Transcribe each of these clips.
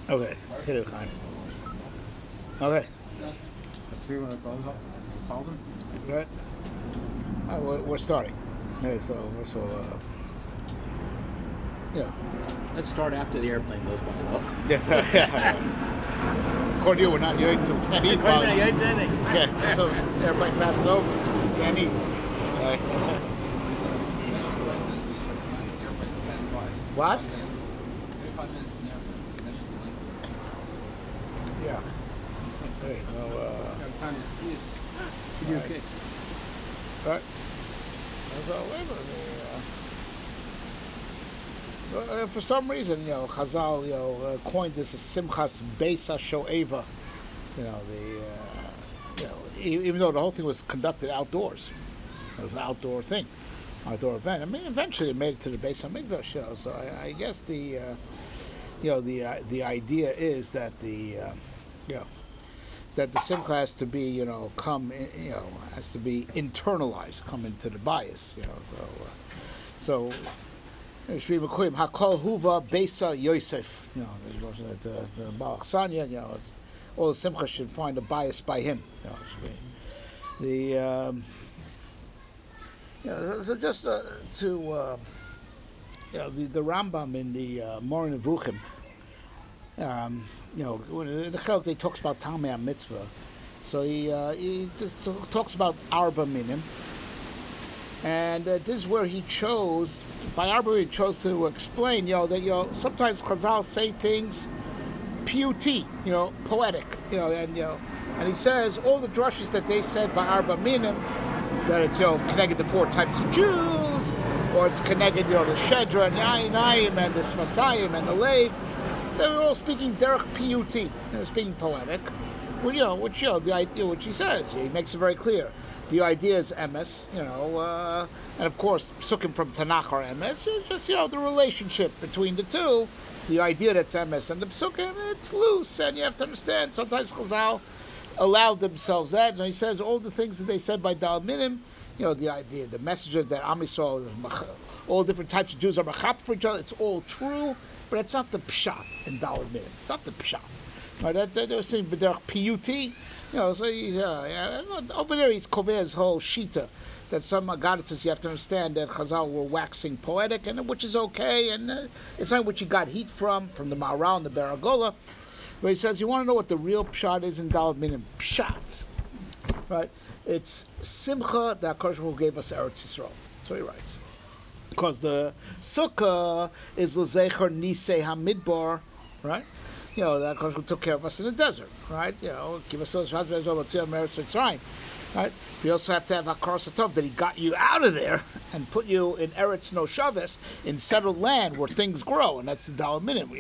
Okay, hit it, Chaim. Okay, right. All right, we're starting. Okay, yeah. Let's start after the airplane goes by, though. Yes, yeah. According to you, we're not yoid, so we can't eat. Okay, so airplane passes over, can't eat. Right. What? Yeah. Okay, so Okay. right. So for some reason, Chazal, coined this as Simchas Beis Hashoeva. Even though the whole thing was conducted outdoors, it was an outdoor thing, outdoor event. I mean, eventually it made it to the Beis Hamikdash. So I guess the idea is that that the Simcha has to be, has to be internalized, come into the bias, so it should be Mekoyim Hakol Huva Beisa Yosef, that the Balach Sanya, all the Simcha should find a bias by him, so just to the Rambam in the Moreh Nevuchim. When in the Chelk they talks about Tamei Mitzvah, so he just talks about Arba Minim, and this is where he chose he chose to explain, that sometimes Chazal say things put, poetic, and he says all the drushes that they said by Arba Minim, that it's connected to four types of Jews, or it's connected the Shedra and Yayinayim and the Sfasayim and the Lev. They were all speaking derech put. They were speaking poetic, which the idea, which he says, he makes it very clear. The idea is emes, and of course psukim from Tanakh are emes. It's just the relationship between the two. The idea that's emes and the psukim, it's loose, and you have to understand. Sometimes Chazal allowed themselves that, and he says all the things that they said by Dal Minim, the idea, the messages that Am Yisrael, all different types of Jews are machap for each other. It's all true. But it's not the pshat in Daled Minim. It's not the pshat. Right? They were saying b'derech put. So he's over there. He's koveh his whole shita that some Agaditas you have to understand that Chazal were waxing poetic, and which is okay, and it's not what you got heat from the Maharal and the Baragola. But he says you want to know what the real pshat is in Daled Minim. Pshat, right? It's Simcha that HaKadosh Baruch Hu gave us Eretz Yisrael. So he writes. Because the Sukkah is l'zecher nisei hamidbar, right? That of course took care of us in the desert, right? Give us those right? We also have to have Hakaras Hatov that he got you out of there and put you in Eretz No Shavis, in settled land where things grow, and that's the Daled Minim,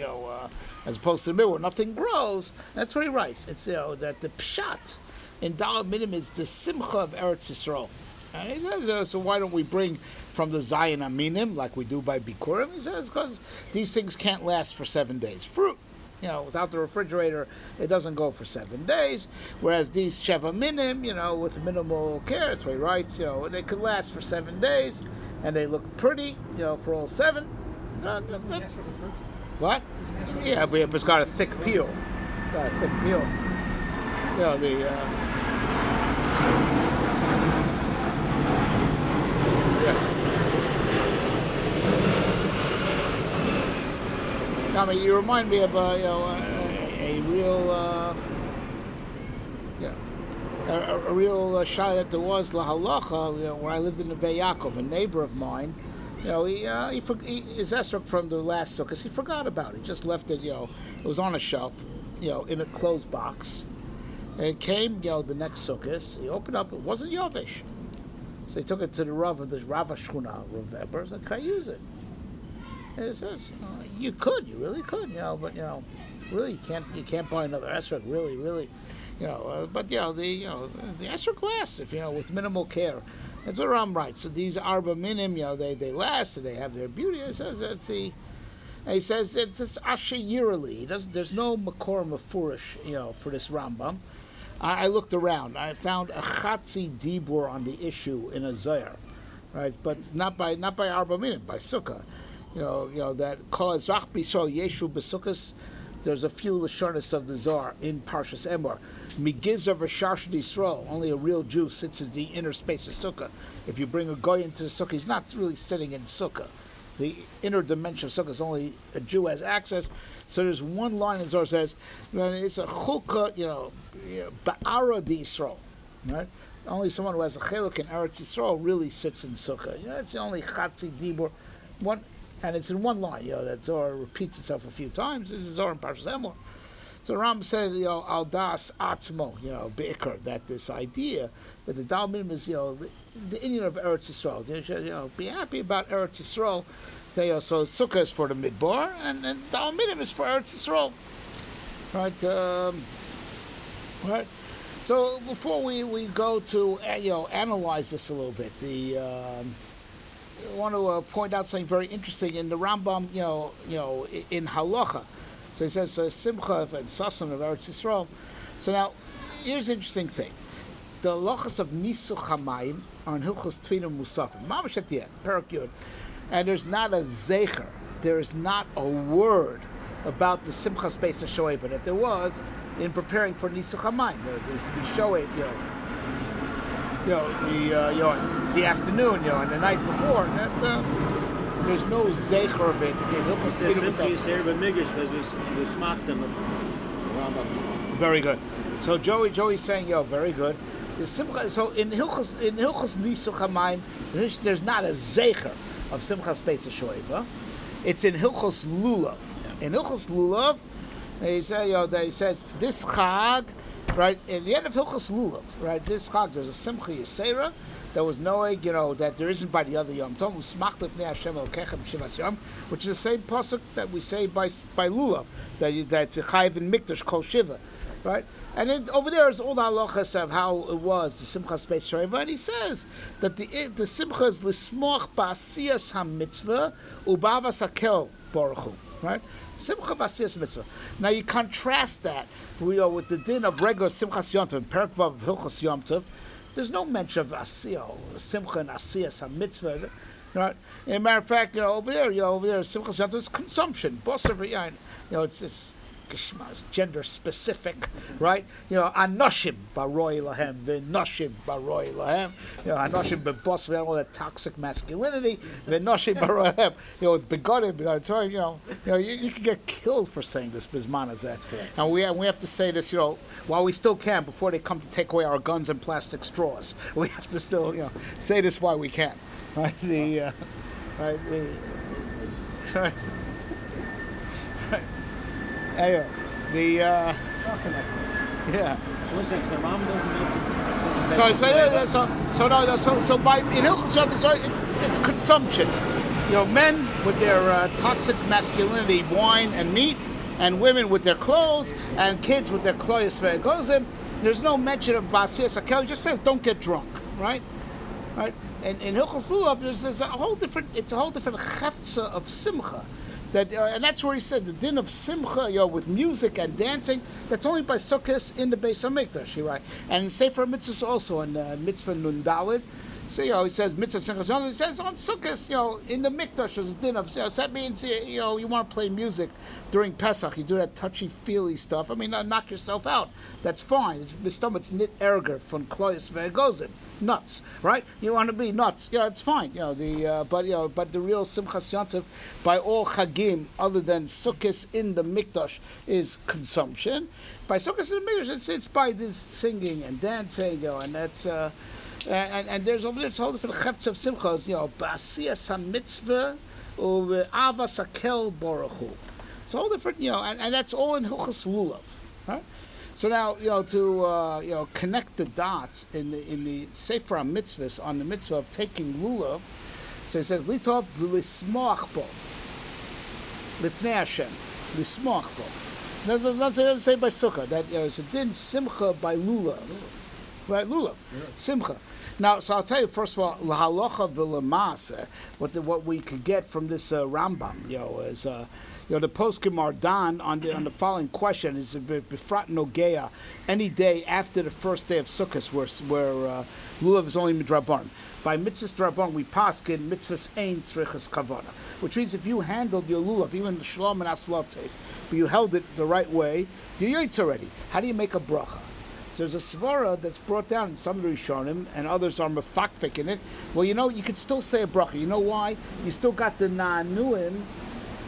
as opposed to the middle where nothing grows. That's what he writes. It's that the pshat in Daled Minim is the simcha of Eretz Yisrael. And he says, so why don't we bring from the Zion Aminim, like we do by Bikurim? He says, because these things can't last for 7 days. Fruit, without the refrigerator, it doesn't go for 7 days. Whereas these Sheva Minim, with minimal care, that's what he writes, they could last for 7 days, and they look pretty, for all 7. What? Yeah, but it's got a thick peel. It's got a thick peel. You remind me of a real a real shy that there was lahalacha. Where I lived in Neve Yaakov, a neighbor of mine, he is esrog from the last sukkah. He forgot about it. He just left it. It was on a shelf, in a closed box. And it came, the next sukkah. He opened up. It wasn't Yovish. So he took it to the Rav of the Rav Shchuna, Rav Weber. He said, "Can I use it?" And he says, "You could, you really could, but really you can't buy another esrog, really, but the esrog lasts if with minimal care. That's what Ram writes. So these Arba Minim, they last and they have their beauty." He says he says it's Asher yearly. There's no Makor Mefurish, for this Rambam. I looked around. I found a Chatzi Dibur on the issue in a Zohar, right? But not by Arba Minim, by Sukkah. That Kol Ezrach B'Yisrael Yeshu B'Sukkos there's a few Lashonis of the Zohar in Parshas Emor. Migizav v'sharshed Yisrael, only a real Jew sits in the inner space of Sukkah. If you bring a goy into the Sukkah, he's not really sitting in Sukkah. The inner dimension of Sukkah is only a Jew has access. So there's one line in Zohar says, it's a chukah, ba'ara di Yisrael, right? Only someone who has a cheluk in Eretz Yisrael really sits in Sukkah. It's the only chatzi dibur, one, and it's in one line. That Zohar repeats itself a few times. It's Zohar in Parshas Emor. So Ram said, al das atzmo, beikar, that this idea that the Dal Minim is, the Indian of Eretz Yisrael. You should, be happy about Eretz Yisrael. So Sukkah is for the Midbar, and Dal Minim is for Eretz Yisrael. Right? Right. So before we go to analyze this a little bit, I want to point out something very interesting in the Rambam. In Halacha. So he says Simcha and Sasan of Eretz Yisrael. So now, here's an interesting thing: the halachas of Nisuch Hamayim are in Hilchos Tvinim Musafim, Mamash at the end, Perak Yud, and there's not a zecher, there is not a word about the Simchas Beis Hashoeva that there was in preparing for Nisuch Hamayim. There used to be Shoev, the afternoon, and the night before. That there's no zecher of it in Hilchos Tvinim Musafim. Very good. So Joey's saying, very good. So in Hilchos Nisuch Hamayim, there's not a zecher of Simchas Beis Hashoeva. It's in Hilchos Lulav. In Hilchos Lulav, he says this Chag, right? At the end of Hilchos Lulav, right? This Chag, there's a Simcha Yisera that was knowing, that there isn't by the other Yom Tov, which is the same pasuk that we say by Lulav, that's a Chayiv in Mikdash Kol Shiva, right? And then over there is all the halachas of how it was the Simchas Beis Hashoeva, and he says that the Simcha is Lismoch Ba'asiyas HaMitzvah U'Ba'avas HaKel Baruch Hu. Right? Simcha v'asiyas mitzvah. Now you contrast that with the din of regular Simchas Yom Tov, Perek Vav of Hilchos Yom Tov. There's no mention of asiyah, Simcha and asiyas mitzvah. Right? As a matter of fact, over there, Simchas Yom Tov is consumption. It's gender specific, right? Anoshim baroi lahem, v'noshim baroi lahem. Anoshim bebos, we have all that toxic masculinity. V'noshim baroi lahem. With begodim. So you can get killed for saying this bisman as that. And we have to say this, while we still can, before they come to take away our guns and plastic straws. We have to still, say this while we can, right? Anyway, yeah. So by in Hilchos Yom Tov, it's consumption. Men with their toxic masculinity, wine and meat, and women with their clothes, and kids with their kloyos ve'egozim. There's no mention of ba'asiyas hakel. It just says don't get drunk, right? Right. And in Hilchos Lulav, there's a whole different chefza of simcha. And that's where he said the din of Simcha, with music and dancing, that's only by Sukkos in the Beis HaMikdash, right? And in Sefer Mitzvahs also, in Mitzvah Nun Daled, so he says Mitzvah Simchas, he says on Sukkos, in the Mikdash there's a din of, so that means, you want to play music during Pesach, you do that touchy-feely stuff, knock yourself out, that's fine, it's nit erger from Kloyos ve'egozim. Nuts, right? You want to be nuts, it's fine. But the real Simchas Yom Tov by all Chagim other than Sukkos in the Mikdash is consumption. By Sukkos in the Mikdash, it's by this singing and dancing, and that's and there's over there this whole different chefts of Simchas, Ba'asiyas HaMitzvah or Avas HaKel Baruch Hu. It's all different, and that's all in Hilchos Lulav, right? So now, to connect the dots in the Sefer HaMitzvahs on the mitzvah of taking lulav. So he says, "Litov v'lismoach bo, lifnei Hashem, lismoach bo." Doesn't say by sukkah that it's a din simcha by lulav, right? Lulav, simcha. Now, so I'll tell you first of all, lahalocha v'lemas, what we could get from this Rambam, is the poskim are done on the following question: is befrat nogea any day after the first day of Sukkos, where lulav is only midrabanan. By mitzvahs drabanan, we paskin mitzvahs ein tzrichas kavana, which means if you handled your lulav, even the shalom and aslotes, but you held it the right way, you're yaitz already. How do you make a bracha? So there's a svara that's brought down in some of the Rishonim, and others are mefakfik in it. Well, you could still say a bracha. You know why? You still got the na'anuim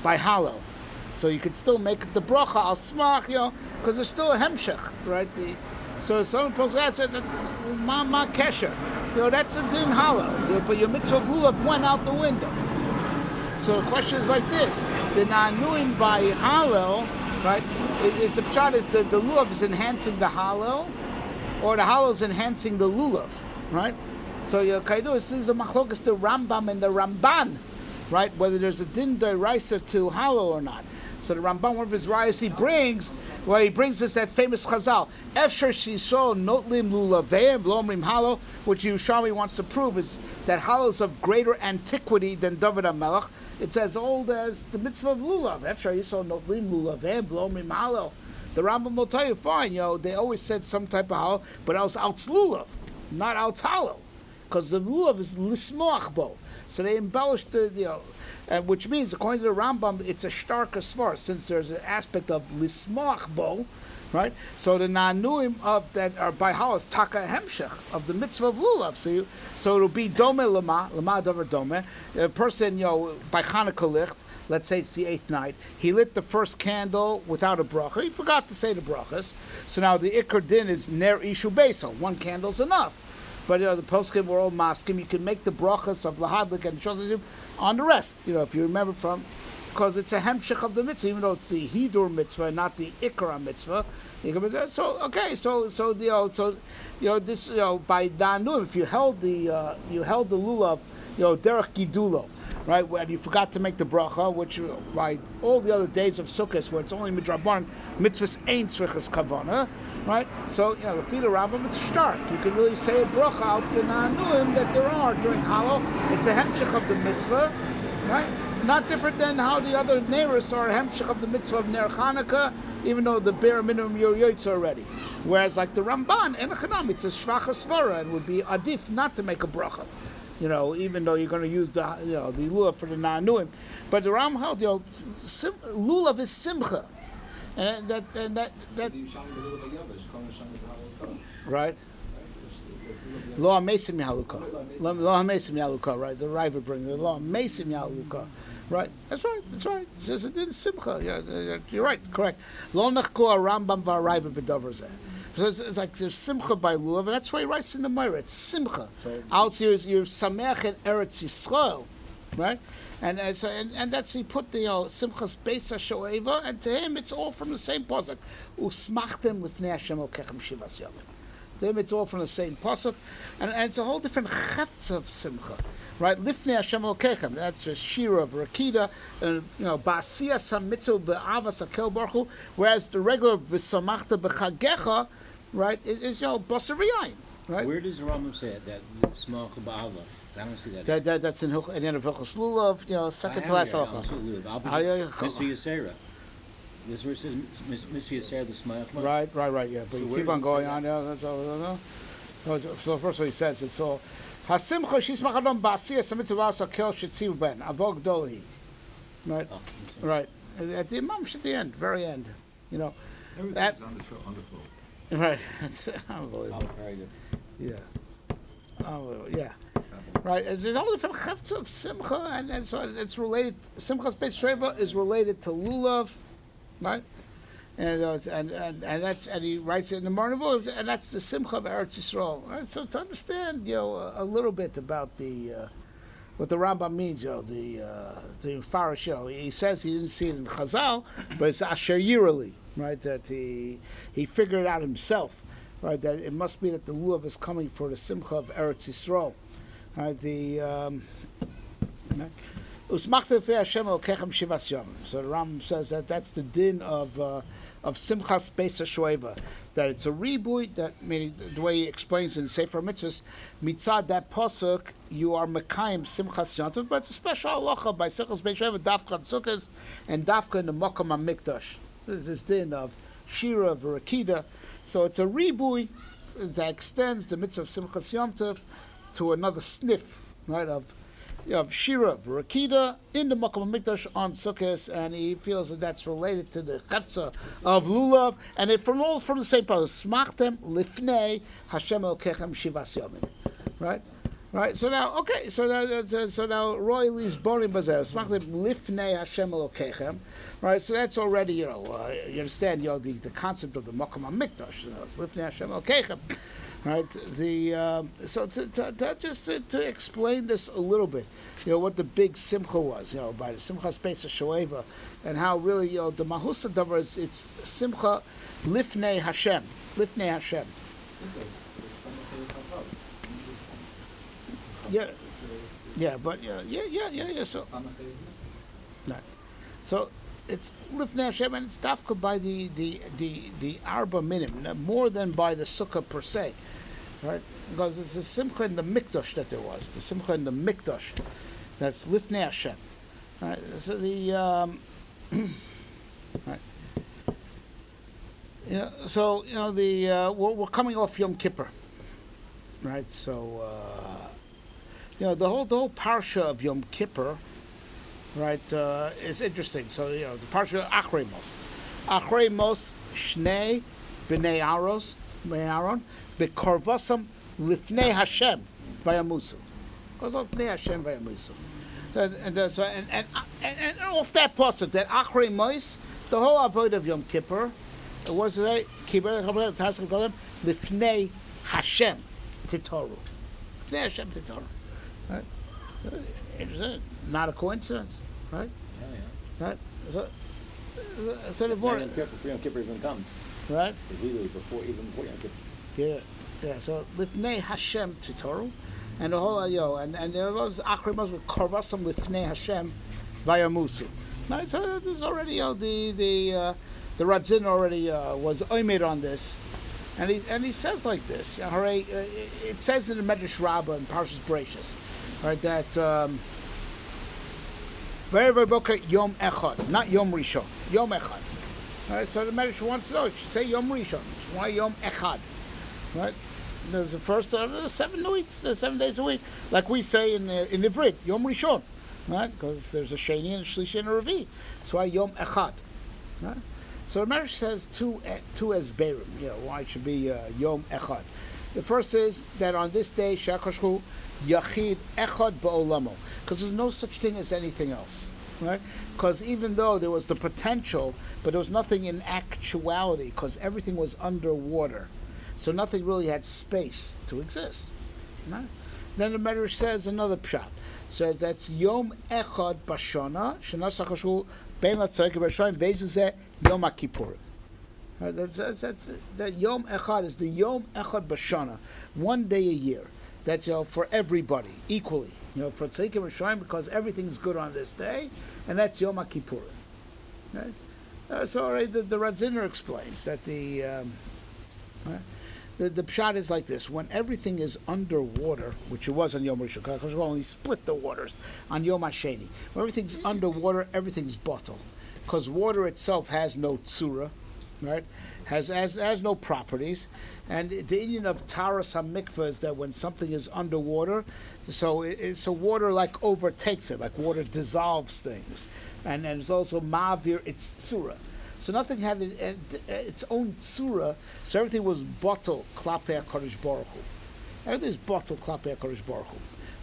by hollow. So you could still make the bracha al smach, because there's still a hemshech, right? So some people say, ma kesher. That's a din hollow. But your mitzvah of lulav went out the window. So the question is like this. The na'anuim by hollow, right? Is the pshat is the lulav is enhancing the hollow, or the hollow is enhancing the lulav, right? So this is a machlokas the Rambam and the Ramban, right? Whether there's a din d'oraisa to hollow or not. So the Rambam, one of his rayas he brings us that famous chazal, Efshar Shisho Notlim Lulaveim V'Lomrim Hollow, which Yerushalmi wants to prove is that hollow is of greater antiquity than David HaMelech. It's as old as the mitzvah of lulav. Efshar Shisho Notlim Lulaveim V'Lomrim Hollow. The Rambam will tell you, fine, they always said some type of hollow, but it was outs lulav, not outs hollow, because the lulav is lismoach bo. So they embellished which means, according to the Rambam, it's a starker svar, since there's an aspect of lismoach bo, right? So the nanuim of that are by halas taka hemshech of the mitzvah of lulav. So it'll be dome lama davar dome. A person, by Chanukah licht, let's say it's the 8th night, he lit the first candle without a bracha. He forgot to say the brachas. So now the ikar din is ner ishu beso. One candle's enough. But the poskim were all maskim. You can make the brachas of lahadlik and shogazim on the rest. If you remember because it's a hemshech of the mitzvah, even though it's the hidur mitzvah, not the ikra mitzvah. This by danum, if you held the lulav, derech gidulo, right? When you forgot to make the bracha, which by all the other days of Sukkos where it's only midrabanan, mitzvahs ain't tzrichas kavana, right? So the feet of Rambam, it's stark. You can really say a bracha out to na'anuim that there are during Hallow. It's a hemshech of the mitzvah, right? Not different than how the other neiros are a hemshech of the mitzvah of Ner Chanukah, even though the bare minimum you're yoytz already. Whereas like the Ramban and the Chanam, it's a shvacha svara and would be adif not to make a bracha. Even though you're going to use the lulav for the na'anuim, but the Ram held lulav is simcha, and that right. Lo hamesim yaluka, right? The River brings the lo hamesim yaluka, right? That's right. It's just a din simcha. You're right. Correct. Lo nachku Rambam v'Ariva b'davar zeh. So it's like there's simcha by lulav, and that's why he writes in the Meirah. It's simcha. Out here is you're sameach in Eretz Yisrael, right? And that's he put the simchas Beis Hashoeva, and to him it's all from the same pasuk. Usmachtem lifnei Hashem Elokechem shivas yamim. To him it's all from the same pasuk, and it's a whole different chefts of simcha, right? Lifnei Hashem Elokechem. That's a shira of rakida, and ba'asiyas hamitzvah be'avas hakel baruch hu. Whereas the regular b'samachta b'chagecha, right, is basar v'yayin, right? Where does the Rambam say it? That smach ba'ava. I don't see that. That's in the end of Hilchos Lulav, second to last halacha. Mr. Yisera. This where it says Mr. Yisera the smach. Right, yeah. But you keep on going on. So first what he says, it's all Hasimcha Shismach Adon Ba'asiyas Hamitzvah Hakel Shetziv Ben Avog Doli. Right, right. At the Imam at the end, very end. Everything's on the floor. Right, it's unbelievable. Very good. Yeah. Unbelievable. Yeah. Right, there's all different chefts of simcha, and so it's related. Simcha's Beis Hashoeva is related to lulav, right? And he writes it in the morning, and that's the simcha of Eretz Yisrael. Right? So to understand, a little bit about what the Rambam means, the Farish, he says he didn't see it in Chazal, but it's Asher Yirali, right? That he figured it out himself, right? That it must be that the lulav is coming for the simcha of Eretz Yisraal. Right, Usmachta fe Hashem elokechem shivas yom. So the Ram says that that's the din of Simchas Beis Hashoeva, that it's a reboot. That meaning the way he explains in Sefer Mitzvahs, mitzad that pasuk you are mekayim Simchas Yontiv, but it's a special halacha by Simchas Beis Hashoeva dafka on Sukkos and dafka in the Makom HaMikdash. There's this din of Shira v'Rakida, so it's a reboot that extends the mitzvah of Simchas Yontiv to another sniff, right, of Shira v'Rakida in the Makom HaMikdash on Sukkos, and he feels that that's related to the Chefza of Lulav, and it from the same place. Smachtem lifnei Hashem elokechem shivas yomim, right? Right. So now, okay. So now, Roy Lee's boring bazel. Smachtem lifnei Hashem elokechem. Right. So that's already, you understand, the concept of the Makom HaMikdash. It's lifnei Hashem elokechem. Right, so to explain this a little bit, what the big simcha was, by the Simchas Beis Hashoeva, and how really, the Mahusa Davar is, it's simcha lifnei Hashem. So it's lifnei Hashem, and it's dafka by the arba minim, more than by the sukkah per se, right? Because it's the simcha in the mikdash that there was, the simcha in the mikdash, that's lifnei Hashem, right? So right. We're coming off Yom Kippur, right? So the whole parsha of Yom Kippur, right, is interesting. So the parsha Achrei Mos, Shnei b'nei Aaron, bekorvasam lifnei Hashem vayamusu. Lifnei Hashem vayamusu. And off that pasuk, that Achrei Mos, the whole avoid of Yom Kippur, was it lifnei Hashem titoru. Lifnei Hashem titoru. Right. Interesting. Not a coincidence, right? Yeah. Right. So the more Yom Kippur even comes, right? Really before Yom Kippur. Yeah. So lifnei Hashem titoru, and the whole and there was Achrei Mos with korvasam lifnei Hashem vayamusu. Right. So there's already the Radzin already was oimed on this, and he says like this. It says in the Medrash Rabbah in Parshas Bereishis, right, that. Very, very boker Yom Echad, not Yom Rishon. Yom Echad. All right, so the Medrash wants to know. It should say Yom Rishon. Why Yom Echad? Right? There's the first 7 weeks, 7 days a week, like we say in Ivrit, Yom Rishon, right? Because there's a Sheni and a Shlishi and a Revi. So why Yom Echad? Right? So the Medrash says two esberim. Why it should be Yom Echad. The first is that on this day, Shakashku Yachid Echad Ba'olamo, because there's no such thing as anything else, right? Because even though there was the potential, but there was nothing in actuality, because everything was underwater, so nothing really had space to exist. Right? Then the Medrash says another pshat, so that's Yom Echad Bashana Shana Shakashku Ben Latzarik B'Shoim Vezuzeh Yom HaKippurim. That Yom Echad is the Yom Echad Bashana, 1 day a year. That's for everybody equally. For Tzadikim Rishayim, because everything's good on this day, and that's Yom HaKippurim. Right? So the Radziner explains that the pshat is like this: when everything is underwater, which it was on Yom Rishon, because we only split the waters on Yom HaSheni. When everything's underwater, everything's bottle, because water itself has no tzura. Right, has no properties, and the Indian of Taras HaMikvah is that when something is underwater, so water like overtakes it, like water dissolves things, and it's also mavir its tzura. So nothing had its own tzura, so everything was bottled klapei HaKadosh Baruch Hu. Everything's bottled klapei HaKadosh Baruch Hu,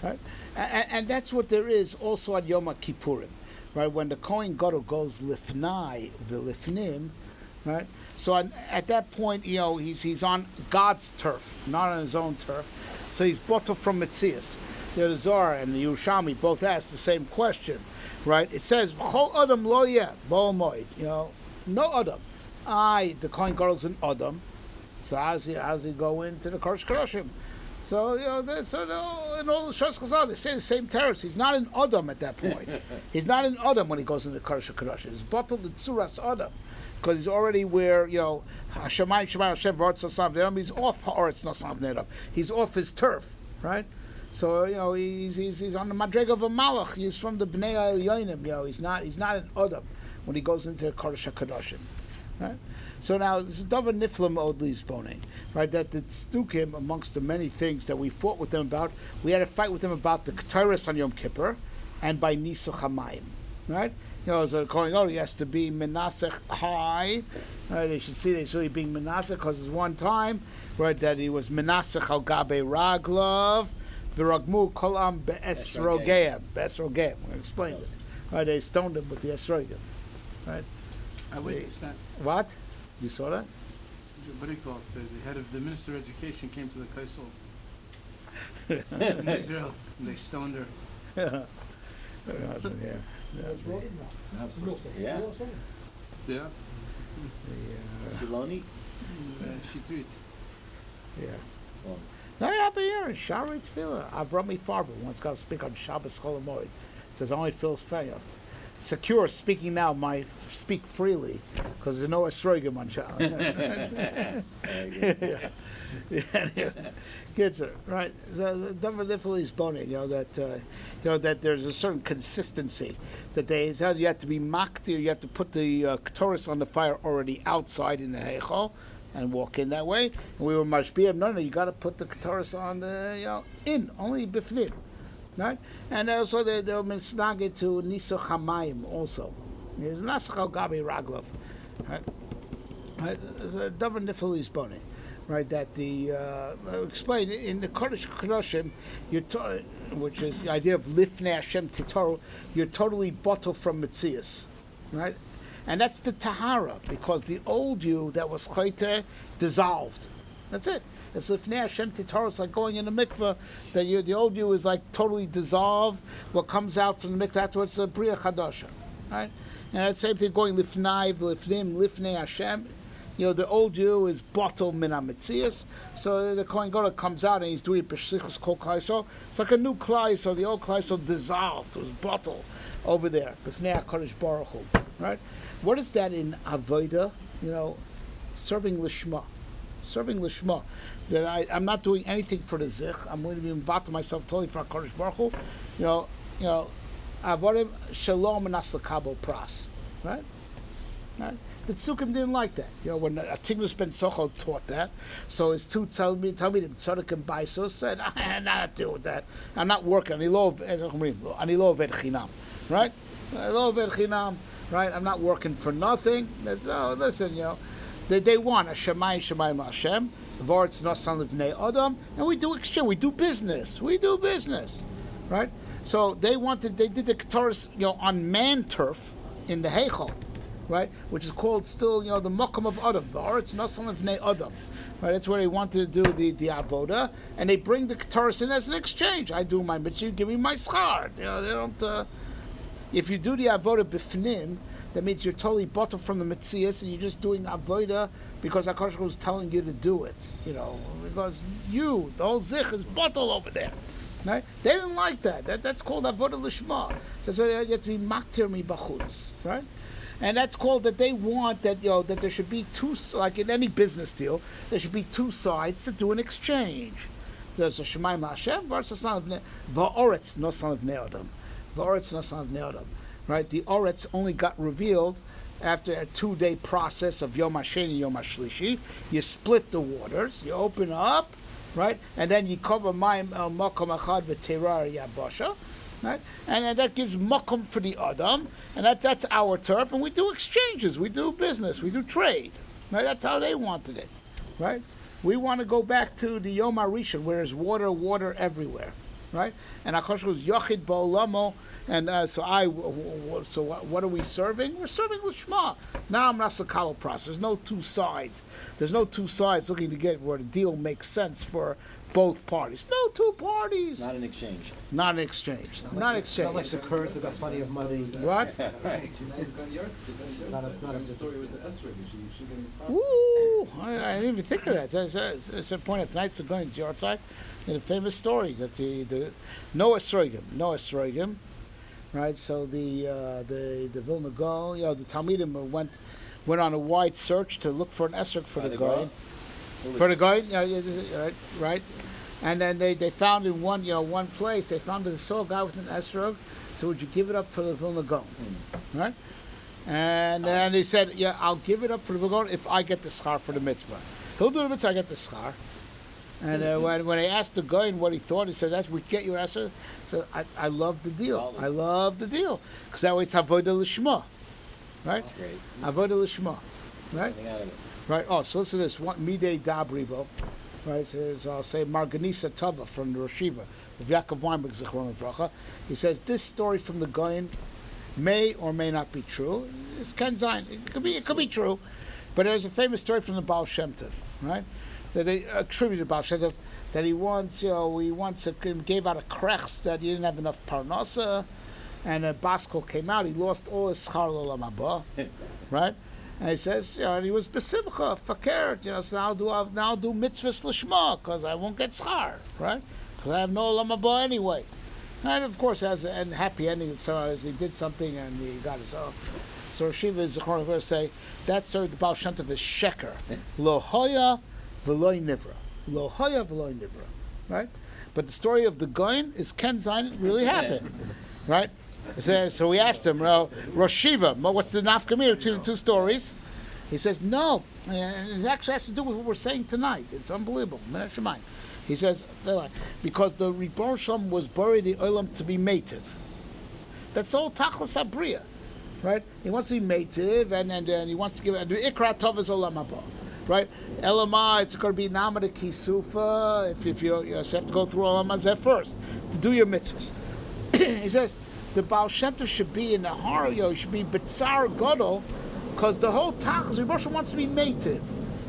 right? And that's what there is also on Yom HaKippurim, right? When the Kohen Gadol goes lifnai v'lifnim. Right. So at that point, he's on God's turf, not on his own turf. So he's bottled from Metzias. The Zohar and the Yerushalmi both ask the same question, right? It says V'chol Adam lo yeh b'ol moed. No Adam. The Kohen Gadol's an Adam. So how's he go into the Kodesh Kodashim? So in all the Shas Chazal, they say the same terrors. He's not an Adam at that point. He's not an Adam when he goes into Kadosh HaKadoshim. He's bottled the Tzuras Adam because he's already where Shemayim Hashem V'Aretz Nasav Nedam. He's off Haaretz Nasav Nedam. He's off his turf, right? So he's on the madrega of a malach. He's from the Bnei Elyonim. He's not an Adam when he goes into the Kadosh HaKadoshim, right? So now this is davar niflam od lisboning, right? That the tzdukim, amongst the many things that we fought with them about, we had a fight with them about the Ketores on Yom Kippur, and by Nisuch Hamayim, right? So calling, he has to be menasech high. They should see that he's really being menasech because there's one time, right, that he was menasech al gabe raglov, v'ragmu kolam be'esrogeim. Be'esrogeim. I'm going to explain this. Right, they stoned him with the esrogim, right? I witnessed that. What? You saw that? What do you call it? The head of the Minister of Education came to the Kaisel in Israel, and they stoned her. Yeah. Yeah. Yeah. Shiloni? She treat. Yeah. Well, No, yeah, but here in Shari Tefillah, Avrami Farber once got to speak on Shabbos Chol Hamoed. Says only feels fair. Secure speaking now might speak freely because there's no esrogim on Shabbos. Yeah. Kids are right. So davar niflam is boning. That there's a certain consistency that you have to be maktir. You have to put the Ketores on the fire already outside in the heichal and walk in that way. And we were mashbiyim. No, you got to put the Ketores on the in only bifnim. Right, and also they're misnaged to Nisuch Hamayim also. There's Nasach al Gabi Raglov, right? There's a davar niflam is boning. Right, that the explain in the Kodesh Kedoshim, which is the idea of Lifnei Hashem Titoru, you're totally bottled from Metzias, right? And that's the Tahara, because the old you that was Chayte dissolved. That's it. It's Lifnei Hashem Titoru. It's like going in the mikveh, that the old you is like totally dissolved. What comes out from the mikveh afterwards is a Bria Chadasha, right? And that same thing going Lifnei Lifnei Hashem. The old you is bottled min ha-metzias, so the Kohen Gadol comes out and he's doing Peshichas Kol Klaiso. It's like a new Klaiso. The old Klaiso dissolved, it was bottled over there. B'fnei HaKadosh Baruch Hu, right? What is that in Avodah? Serving Lishma. Serving Lishma. That I'm not doing anything for the Zich. I'm going to be involved myself totally for HaKadosh Baruch Hu. Avodim Shalom and Aslakabo Pras, right? Right? The Tzdukim didn't like that. When Atignus ben Sochel taught that, so his two Talmidim Tzaddik and Beis said, I'm not deal with that. I'm not working. Ani lo oved chinam, right? Lo oved chinam, right? I'm not working for nothing. Listen, they want a Shemayim Hashem, V'Aretz Nasan Livnei Adam, and we do exchange. We do business, right? So they did the Ketores, on man turf in the Heichal. Right, which is called still, the Mokum of Adam, the Aretz Nasan Livnei Adam. Right, that's where they wanted to do the avoda, and they bring the Ketores in as an exchange. I do my mitzvah, you give me my schar. They don't. If you do the avoda b'fnim, that means you're totally bottled from the mitzias, and you're just doing avoda because HaKadosh Baruch Hu is telling you to do it. Because the whole zich is bottled over there. Right? They didn't like that. That's called avoda lishma. So you have to be maktir mi bachutz, right? And that's called that they want that that there should be two, like in any business deal, there should be two sides to do an exchange. There's a Shemayim Hashem versus Va'oretz Nasan Livnei Adam. Va'oretz Nasan Livnei Adam. Right? The Oretz only got revealed after a 2-day process of Yom HaSheni and Yom HaShlishi. You split the waters, you open up, right? And then you cover Mayim El Makom Echad V'Terar Yabasha. Right? And that gives makom for the Adam, and that's our turf, and we do exchanges, we do business, we do trade. Right? That's how they wanted it. Right? We want to go back to the Yom HaRishon, where there's water everywhere. Right? And HaKadosh Baruch Hu is Yochid Ba'olamo, and so what are we serving? We're serving Lishma. Now I'm not the Kabbalah process. There's no two sides. There's no two sides looking to get where the deal makes sense for both parties. No two parties. Not an exchange. Not an exchange. Not exchange. Not like the Kurds have got plenty of money. What? Right. Not a story with the esrog. She getting schar. Ooh, I didn't even think of that. It's a point at tonight's the Goin's yard side. In a famous story that the no esrogim, right? So the Vilna Gaon, the Talmidim went on a wide search to look for an esrog for the Goin. For the Goin, right. And then they found in one place, they found that they saw a guy with an esrog. So would you give it up for the Vilna Gaon, right? And then he said, yeah, I'll give it up for the Vilna Gaon if I get the schar for the mitzvah. He'll do the mitzvah, I get the schar. And when I asked the guy what he thought, he said, "That's we get your answer." So I love the deal. I love the deal because that way it's avodah lishma, right? That's great. Avodah lishma, right? Getting out of it. Right. Oh, so listen to this. One midei dabribo, right? It says I'll say Marganisa Tava from the Hashoeva of Yaakov Weinberg Zichron Livracha. He says this story from the Goyin may or may not be true. It's Ken Zayin. It could be true, but there's a famous story from the Baal Shem Tov, right? That they attributed Baal Shem Tov that he once gave out a krechs that he didn't have enough parnasa, and a Basko came out. He lost all his schar l'olam haba, right? And he says, and he was besimcha fakir, so now I'll do mitzvahs lishma because I won't get schar, right? Because I have no olam haba anyway. And of course, as a happy ending, so as he did something and he got his own. So Shiva is going to say that story the Baal Shem Tov is sheker, lo hoya v'loy nivra, lo hoya v'loy nivra, right? But the story of the Goyin is Ken Zayin, it really happened, right? So we asked him, Rosh Shiva, what's the nafkamir between the two stories? He says, no, it actually has to do with what we're saying tonight. It's unbelievable. He says, because the Ribbon Shalom was buried in Olam to be mativ. That's the whole Tachlis Abriya, right? He wants to be mativ, and he wants to give it. Ikra Tov is Olam Haba, right? Elamah, it's going to be Namada Kisufa, if you have to go through Olam Hazeh first to do your mitzvahs. He says, the Baal Shem Tov should be in the Hario, should be B'tzar Gadol, because the whole Tachlis, Ribbon Shalom wants to be mativ.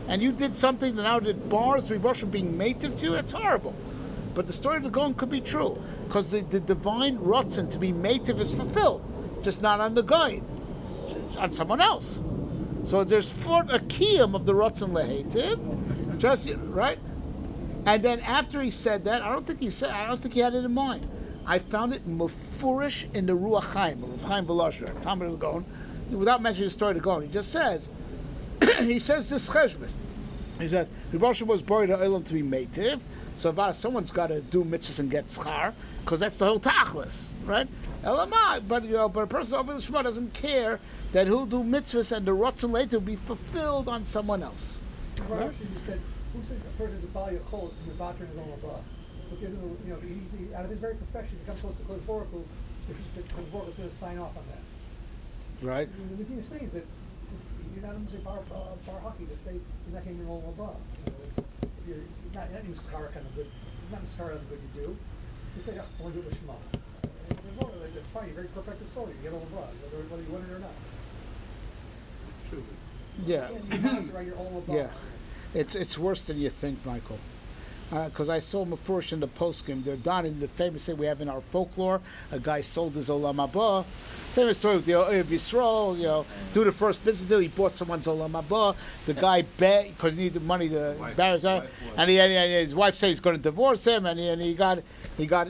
And you did something that now did bars Ribosh being mative to you, it's horrible. But the story of the Goin could be true, because the divine Ratzon to be mative is fulfilled, just not on the Goin, on someone else. So there's a kiyum of the Ratzon lehetiv, just right. And then after he said that, I don't think he had it in mind. I found it mufurish in the Ruach Chaim, Rav Chaim Volozhiner, Talmud of the Goin, without mentioning the story of the Goin. He just says. He says this cheshbon. He says Ribosh was buried in Olam to be mativ, so someone's got to do mitzvahs and get schar, because that's the whole tachlis, right? Elamai, but a person over the Shema doesn't care that he'll do mitzvahs and the rotzen later will be fulfilled on someone else. Right? Said, who says a person is a bali of coals to be vater in his own above? Because he, out of his very perfection, he comes close to Kodesh Baruch Hu, the Kodesh Baruch Hu is going to sign off on that. Right. The thing is that you're not going to say bar hockey to say you're not getting your own above. If you're not even schar kind of good, not schar on the good you do. You say, I want to do it with Shema. That's fine. You're very perfect soul. You get all above, whether you want it or not. True. Yeah. You can't write your own above. Yeah. It's worse than you think, Michael. Because I saw Mefurish in the postscript. They're done in the famous thing we have in our folklore. A guy sold his Olam Haba. Famous story of the Oyev Yisrael, do the first business deal, he bought someone's Olam Haba. The guy bet, because he needed money to marry his wife. And his wife said he's going to divorce him, and he got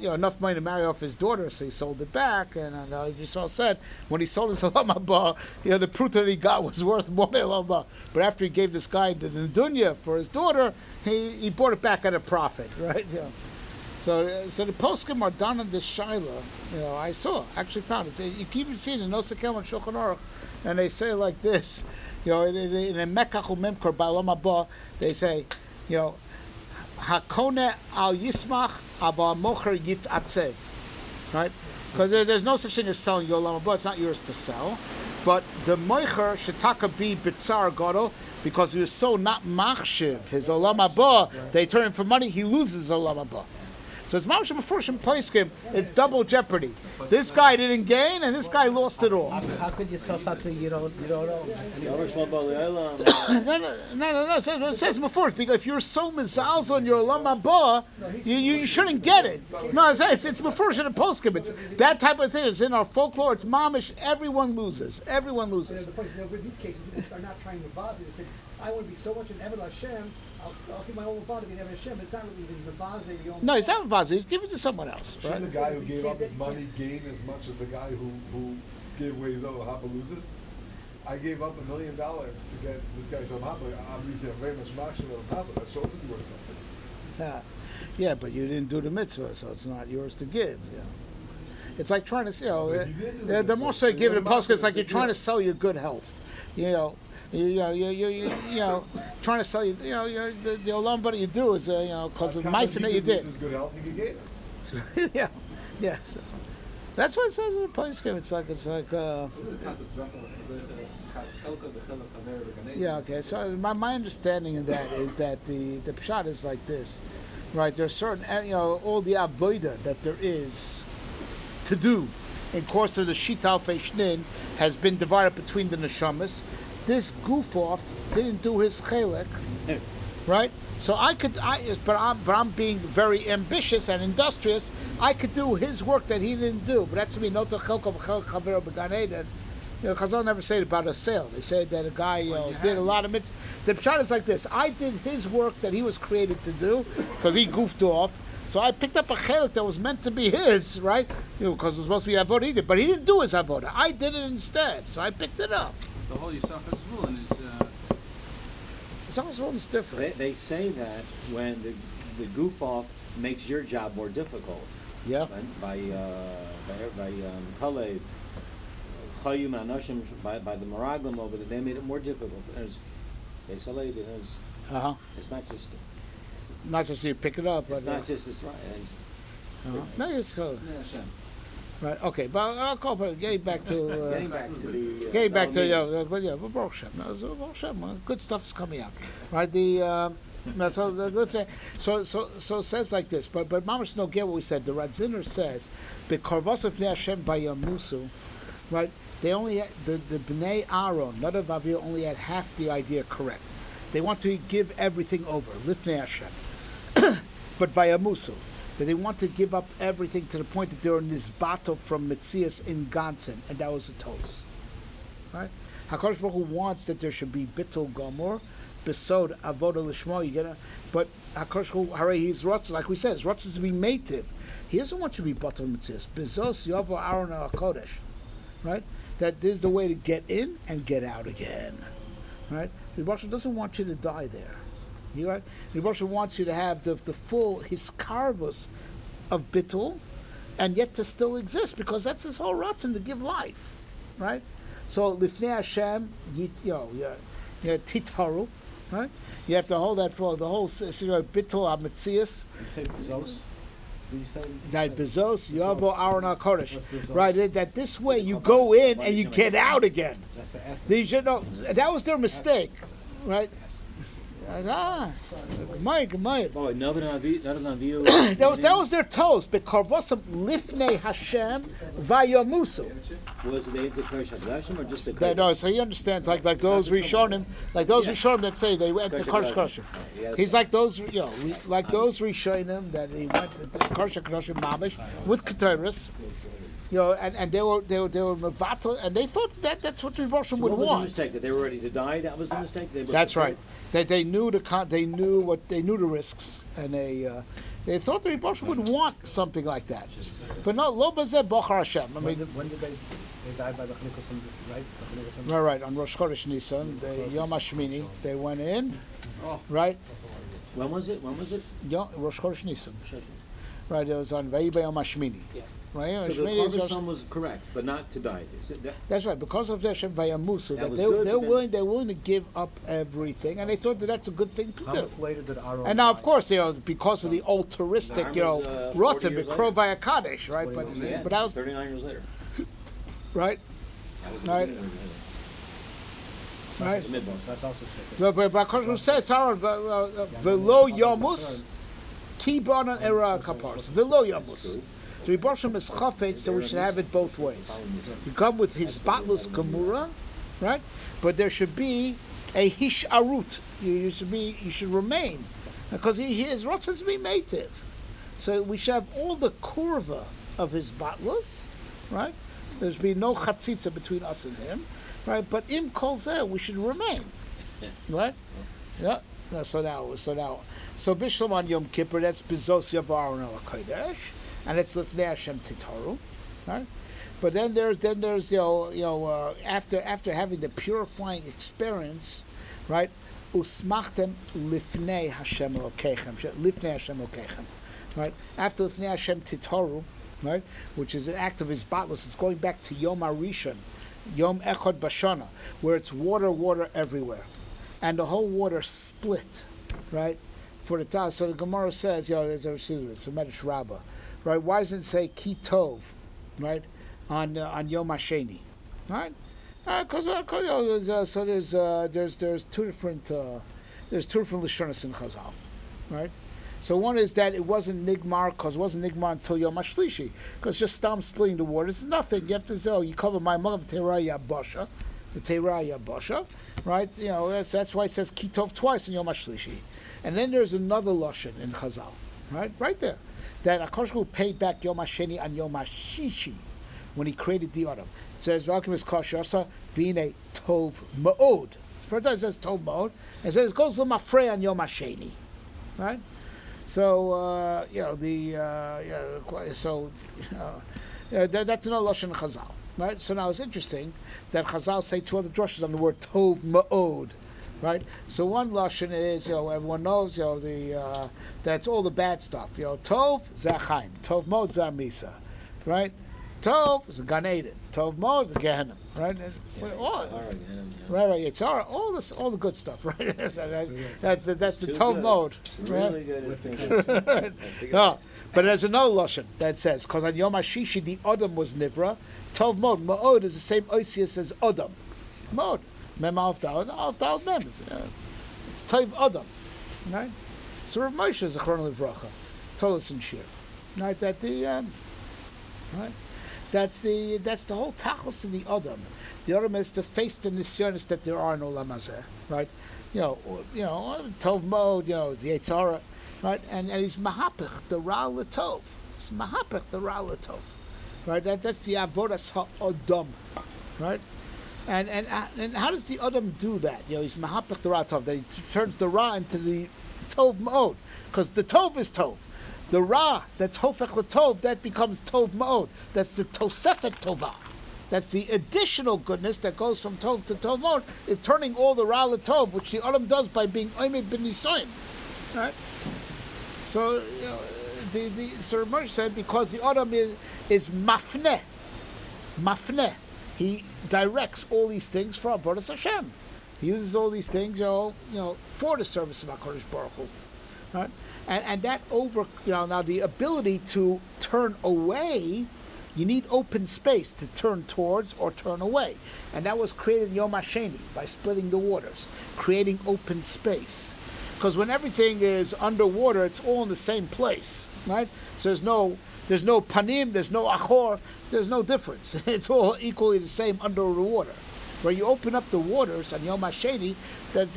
enough money to marry off his daughter, so he sold it back. And Oyev Yisrael said, when he sold his Olam Haba, the fruit that he got was worth more than Olam Haba. But after he gave this guy the dunya for his daughter, he bought it back at a profit, right? So the poskim are done in this shaila. I actually found it. You can even see it in Nosakel and Shulchan Aruch, and they say like this. In a Mekach u'Memkor ba'Olam Haba, they say, Hakone al Yismach aval mocher yit'atzev, right? Because there's no such thing as selling your Olam Haba. It's not yours to sell. But the mocher shetaka be b'tzar gadol, because he was so not machshiv his Olam Haba, they turn him for money. He loses Olam Haba. So it's mamash b'furshim poiskim. It's double jeopardy. This guy didn't gain, and this guy lost it all. How could you sell something you don't know? No. It says before, because if you're so mizalz on your olam haba, you shouldn't get it. No, it's before in a poskim. It's that type of thing. It's in our folklore. It's mamish. Everyone loses. Everyone loses. The point is, in these cases, people are not trying to vazi. They say, I want to be so much in Eved Hashem, I'll give my whole body to be in Eved Hashem. It's not really even the vazi. No, he's not vazi. He's giving it to someone else. Right? Shouldn't the guy who gave up his money gain as much as the guy who gave away his own haba loses? I gave up $1 million to get this guy some haba. Obviously, I'm very much machshir on haba. That should also be worth something. Yeah, but you didn't do the mitzvah, so it's not yours to give. Yeah. It's like trying to sell. The more so you give it a post, it's like you're trying to sell your good health. You know, trying to sell you. The olam haba you do is because of mice that you did. His good health, he could gain it. yeah. So that's what it says in the post. It's like. Yeah. Okay. So my understanding of that is that the pshat is like this, right? There's certain all the avodah that there is to do in course of the Shital Feishnin has been divided between the neshamas. This goof off didn't do his chelek, right? So but I'm being very ambitious and industrious. I could do his work that he didn't do, but that's me. Not to chelko v'chel chavero b'gan eden. Chazal never say it about a sale. They say that a guy did a lot of mitzvahs. The pshat is like this: I did his work that he was created to do because he goofed off. So I picked up a chelik that was meant to be his, right? Because it was supposed to be avodah he did, but he didn't do his avodah. I did it instead, so I picked it up. The whole Yisachar Zvulun is. It's different. They say that when the goof off makes your job more difficult. Yeah. By Kalev, Chayim and Anashim, by the Meraglim over there, they made it more difficult. It's not just you pick it up, it's but not just this. No, it's cool. Right. Okay, but I'll call. Getting back to. Baruch Hashem. Baruch Hashem. Good stuff is coming out, right? So it says like this, but Mamash don't get what we said. The Radziner says, "Bekarvos Lifnei Hashem vayamusu," right? They only the Bnei Aaron, not of Avir, only had half the idea correct. They want to give everything over, Lifnei Hashem, but vayamusu. That they want to give up everything to the point that they were nizbato from Metzias in Gansen, and that was a toast. Right? HaKadosh Baruch Hu wants that there should be bittul gomor, besod avodah lishmo. You get it, but HaKadosh Baruch Hu, hare he's rotz, like we said, his rotz is to be mative. He doesn't want you to be batal Metzias. Bezos yavo Aaron HaKodesh. Right? That is the way to get in and get out again. Right? The Baruch Hu doesn't want you to die there. Right? The Baruch Hu wants you to have the full hiskarvus of bittul, and yet to still exist, because that's his whole ratzon, to give life, right? So lifnei Hashem, titaru, right? You have to hold that for the whole bittul ametzias. You say bezos? You say that bezos yavo Aaron HaKodesh, right? That this way you go in and you get out again. That's the essence. They should know that was their mistake, right? Mike. That was their toast. Bekarvosam lifnei Hashem vayamusu. Was it the Kodesh Hashem or just the Kodesh? No, so he understands like those Rishonim, that say they went to Kodesh Kodashim. He's like those, like those Rishonim that he went to Kodesh Kodashim Mamish with Keteris. And they were mevatel, and they thought that's what the Roshim would want. What was the mistake? That they were ready to die? That was the mistake. That's right. They knew the risks, and they thought the Roshim would want something like that. But no, lo bazeh bochar Hashem. I mean, when did they died by the Chanukah, right? Right on Rosh Chodesh Nisan, the Yom HaShmini, they went in, right. When was it? Rosh Chodesh Nisan. Right, it was on Vayibay Yom HaShmini. Yeah. Right? So the Chorban was correct, but not to die. That's right, because of their Shem Vayamusu, that they're willing to give up everything, and they thought that's a good thing to do. How much later did Aaron and now, of course, because of the altruistic, Rotem, Krov Kadesh, right? But that was 39 years later. Right? Right? Right? That's also sick. But Kodesh says, Aaron, Velo Yomus, Ki banan era kapars. V'lo yamus. The Rebbe Shem is chafetz, so we should have it both ways. You come with his batlus gemura, right? But there should be a hisharut. You should remain, because he is rotzes to be meitiv. So we should have all the kurva of his batlus, right? There's be no chatzitza between us and him, right? But im kol zeh, we should remain, right? Yeah. So Bishlam on Yom Kippur, that's bezos yavar al kodesh, and it's lifnei Hashem titaru, right? But then there's after having the purifying experience, right? Usmachtem lifnei Hashem Elokeichem, right? After lifnei Hashem titaru, right? Which is an act of his batlus. It's going back to Yom Arishon, Yom Echad Bashana, where it's water everywhere, and the whole water split, right? For the Taz. So the Gemara says, it's a Medrash Rabbah, right? Why doesn't it say Ki Tov, right? On Yom Hasheni, right? Because there's two different lishonos in Chazal, right? So one is that it wasn't nigmar, because it wasn't nigmar until Yom Hashlishi, because just stam splitting the waters is nothing. You have to say, you cover my mug of Teirah Yabasha, right? That's why it says Kitov twice in Yom Hashlishi. And then there's another lashon in Chazal, right there, that HaKadosh Baruch Hu paid back Yom Hasheni and Yom Hashishi when he created the autumn. It says Rakim is Kashasa Vine Tov Ma'od. First time it says Tov Ma'od, and it says it goes to Mafrei on Yom Hasheni, right? So that's another lashon Chazal, right? So now it's interesting that Chazal say two other drushes on the word Tov Ma'od, right? So one lashon is everyone knows that's all the bad stuff. Tov Zachaim, Tov Ma'od Zamisa, right? Tov is a Gan Eden, Tov Ma'od is a Gehenna, right? Right. It's all the good stuff, right? That's the Tov Ma'od, right? Really good distinction. No, but there's another lashon that says because on Yom Hashishi the Adam was Nivra, Tov Ma'od is the same oisius as Adam, Ma'od, Mem Alf Dal Mem. It's Tov Adam, right? So Rav Moshe is a Chron Livracha, told us in Shir, right? That right. That's the whole tachlis of the Adam. The Adam is to face the nisyonis that there are in Olam Hazeh, right? Tov Ma'od, the Eitzara, right? And he's mahapich the Ra L'Tov. It's mahapich the Ra L'Tov, right? That's the avodas ha'adam, right? And how does the Adam do that? He's mahapich the Ra Tov. That he turns the Ra into the Tov Ma'od, because the Tov is Tov. The Ra, that's Hofech L'Tov, that becomes Tov Ma'od. That's the Tosefet Tovah. That's the additional goodness that goes from Tov to Tov Ma'od, is turning all the Ra L'Tov, which the Adam does by being Oimid Ben Nisoyin. Right? So, the Sir Moshe said, because the Adam is mafneh. Mafneh. He directs all these things for Avodas Hashem. He uses all these things, for the service of HaKadosh Baruch Hu. Right? And that now the ability to turn away, you need open space to turn towards or turn away. And that was created in Yom Hasheni by splitting the waters, creating open space. Because when everything is underwater, it's all in the same place, right? So there's no panim, there's no achor, there's no difference. It's all equally the same under the water. Where you open up the waters on Yom HaSheni, that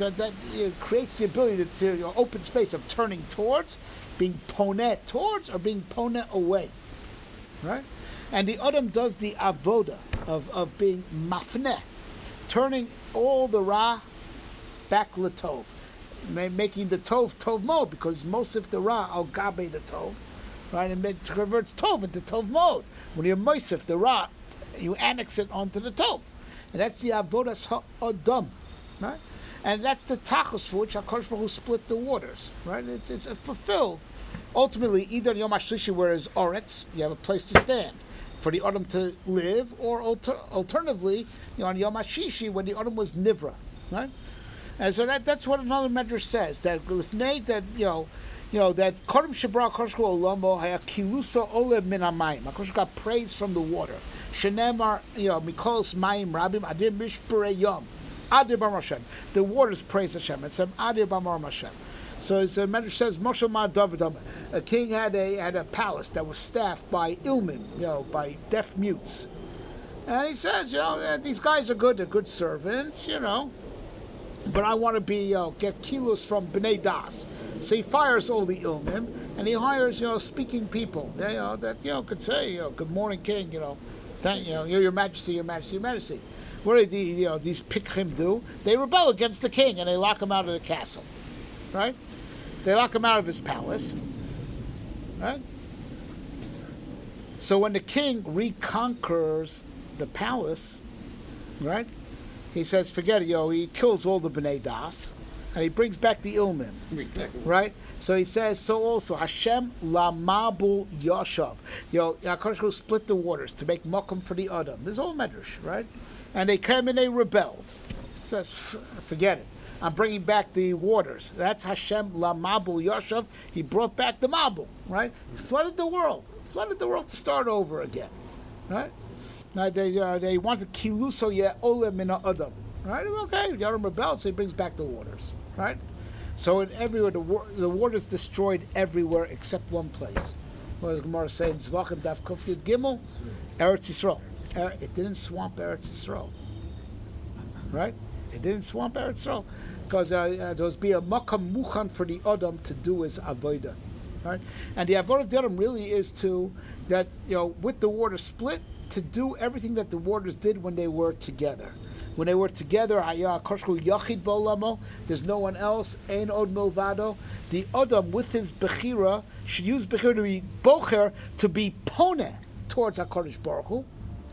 creates the ability to open space of turning towards, being poneh towards, or being poneh away, right? And the Adam does the avoda of being mafneh, turning all the Ra back l'tov, making the Tov Ma'od, because Mosif the Ra al Gabe the Tov, right? And it converts Tov into Tov Ma'od. When you Mosif the Ra, you annex it onto the Tov. And that's the Avodas Ha'adam, right? And that's the tachlis for which HaKadosh Baruch Hu split the waters, right? It's fulfilled. Ultimately, either in Yom HaShlishi, where is Oretz, you have a place to stand for the Adam to live, or alternatively, on Yom HaShishi, when the Adam was Nivra, right? And so that's what another medrash says, that Lifnei, that that Kodem Shebra HaKadosh Baruch Hu Olamo Haya Kilusa Ole Min HaMayim. HaKadosh got praise from the water. Shenemar, Mikolos Mayim Rabim Adir Mishpurei Yom. Adir B'Amar Hashem. The waters praise Hashem. It's Adir B'Amar Hashem. So his Medrash says, Moshe Ma David, a king had a palace that was staffed by ilmin, by deaf mutes. And he says, these guys are good, they're good servants, but I want to get kilos from Bnei Das. So he fires all the ilmim, and he hires, speaking people, that could say, good morning, king, thank your majesty, your majesty, your majesty. What do these pikchim do? They rebel against the king, and they lock him out of the castle, right? They lock him out of his palace, right? So when the king reconquers the palace, right? He says, forget it, he kills all the Bnei Das, and he brings back the Ilmim, right? So he says, so also, Hashem lamabul yashav. HaKadosh Baruch Hu split the waters to make makom for the Adam. This is all medrash, right? And they came and they rebelled. He says, forget it. I'm bringing back the waters. That's Hashem lamabul yashav. He brought back the mabul, right? He flooded the world to start over again, right? Now they wanted kiluso ye ole mina adam, right? Okay, Yadam rebelled, so he brings back the waters, right? So in everywhere the waters destroyed everywhere except one place. What does Gemara say in Zvachim Daf Kuf Yud Gimel? Eretz Yisrael. It didn't swamp Eretz Yisrael, right? It didn't swamp Eretz Yisrael because there was be a makam muchan for the adam to do his avodah, right? And the avodah of the adam really is with the water split, to do everything that the waters did when they were together. When they were together, there's no one else. Ein od milvado. The Adam with his bechira should use bechira to be bocher, to be poneh towards HaKadosh Baruch Hu,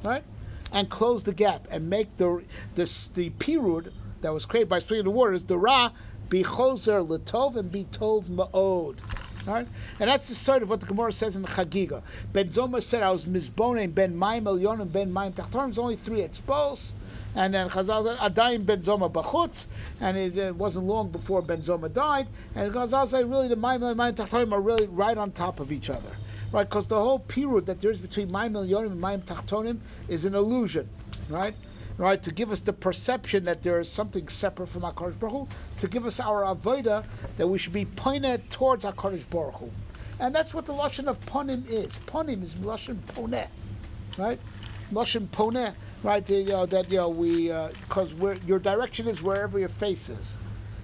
right? And close the gap and make the pirud that was created by splitting the waters, the ra, be choser letov and be tov ma'od. Right? And that's the sort of what the Gemara says in Chagiga. Ben Zoma said, I was mizbonen ben mayim elyon and ben mayim tachtonim. There's only 3 etzbos. And then Chazal said, Adayim ben Zoma bachutz. And it wasn't long before Ben Zoma died. And Chazal said, really, the mayim and mayim tachtonim are really right on top of each other. Right? Because the whole pirud that there is between mayim elyonim and mayim tachtonim is an illusion. Right? Right, to give us the perception that there is something separate from HaKadosh Baruch Hu, to give us our avodah that we should be pointed towards HaKadosh Baruch Hu. And that's what the lashon of ponim is. Ponim is lashon poneh, right? Lashon poneh, right? Because your direction is wherever your face is.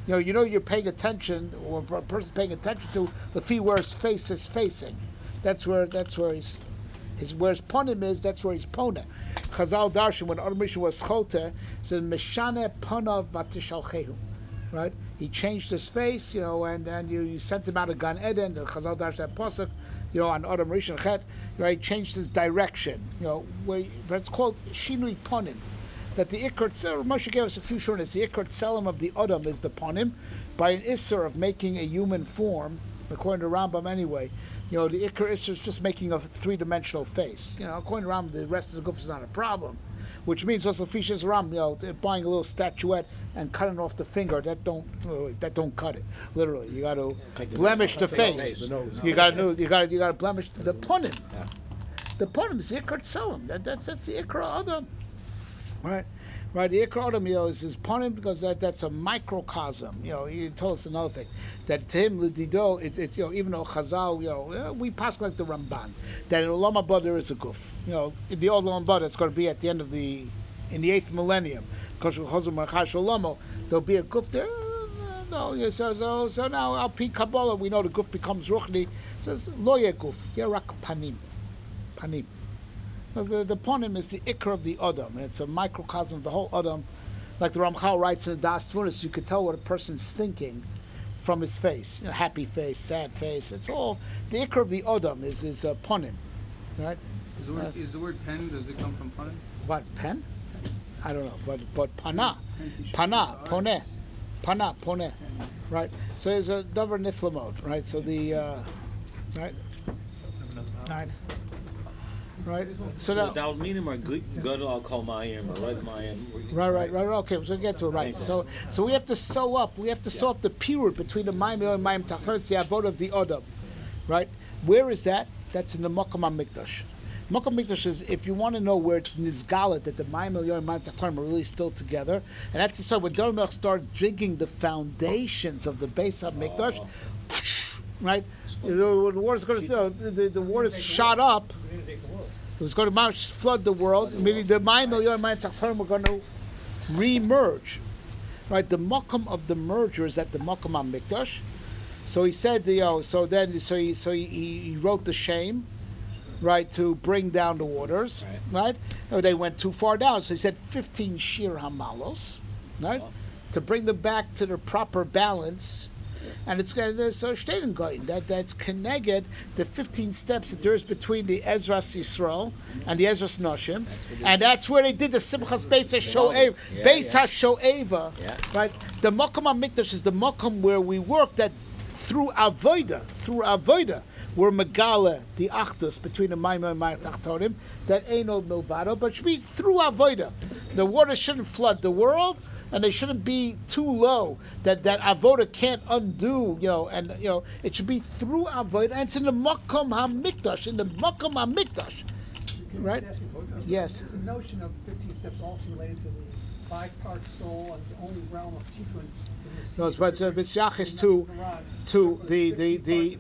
You're paying attention, or a person's paying attention to the fee where his face is facing. That's where he's. Where his ponim is, that's where he's poneh. Chazal Darshan, when Adam Rishon was chote, says Meshane ponav vatishalchehu, right? He changed his face, and you sent him out of Gan Eden. The Chazal Darshan that pasuk, on Adam Rishon Chet, right? He changed his direction, but it's called shinui ponim. That the ikar Moshe gave us a few shortness. The ikar tselem of the Adam is the ponim, by an isser of making a human form, according to Rambam anyway. The Ikar Isser is just making a 3-dimensional face. According to Rambam, the rest of the goof is not a problem. Which means also Fish's Ram, buying a little statuette and cutting off the finger, that don't cut it. Literally. You gotta blemish the face. You gotta blemish the ponim. Yeah. The ponim is the Ikar Tselem. That's the Ikar Adam. Right, the Ikar Adam, is his ponim, because that's a microcosm. He told us another thing, that to him, Lidido, it's even though Chazal, we pass like the Ramban, that in Olam Haba there is a guf. In the old Olam Haba, it's going to be at the end of in the 8th millennium, there'll be a guf there. No, so now Al Pi Kabbalah, we know the guf becomes ruchni. It says lo ye guf, yerak panim. The ponim is the ikar of the Adam. It's a microcosm of the whole Adam. Like the Ramchal writes in the Das Tvunos, you could tell what a person's thinking from his face. Happy face, sad face. It's all the ikar of the Adam is ponim, right? Is the word pen? Does it come from ponim? What, pen? I don't know, but pana, poneh, right? So there's a davar niflamot, right? So the right. Right. So now, without meaning or good I'll call Mayim or Red Mayim. Right. Okay, so we'll get to it. Right. So we have to sew up. We have to sew up the pirud between the Mayim and Mayim Tachlis, the avod of the Adam. Right. Where is that? That's in the Makam HaMikdash. Makom Mikdash is, if you want to know where it's nizgalet, that the Mayim Elyon and Mayim Tachtonim are really still together, and that's the side when David Melech started digging the foundations of the Beis HaMikdash, right? The water's going to, the water's shot up. It was going to flood the world, meaning the Mayim Elyon and Mayim Tachtonim were going to re-merge. Right, the makom of the merger is at the makom HaMikdash. So he said, he wrote the shame, right, to bring down the waters, right? They went too far down, so he said 15 shir hamalos, right, to bring them back to the proper balance. And it's going to so Shteden Goyin that's connected the 15 steps that there is between the Ezras Yisrael and the Ezras Noshim, and that's where they did the Simchas Beis Hashoeva, Beis Hashoeva, right? The Makom HaMikdash is the Makom where we work that through Avoda, we're Megala, the Achdus between the Mayim and Mayim Tachtonim, that ain't no Milvado, but should be through Avoda. The water shouldn't flood the world, and they shouldn't be too low that avoda can't undo, it should be through avoda, and it's in the makom hamikdash, right? Yes. Yes. The notion of 15 steps also related to the 5-part soul and the only realm of tikkun. No, but B'Syach is to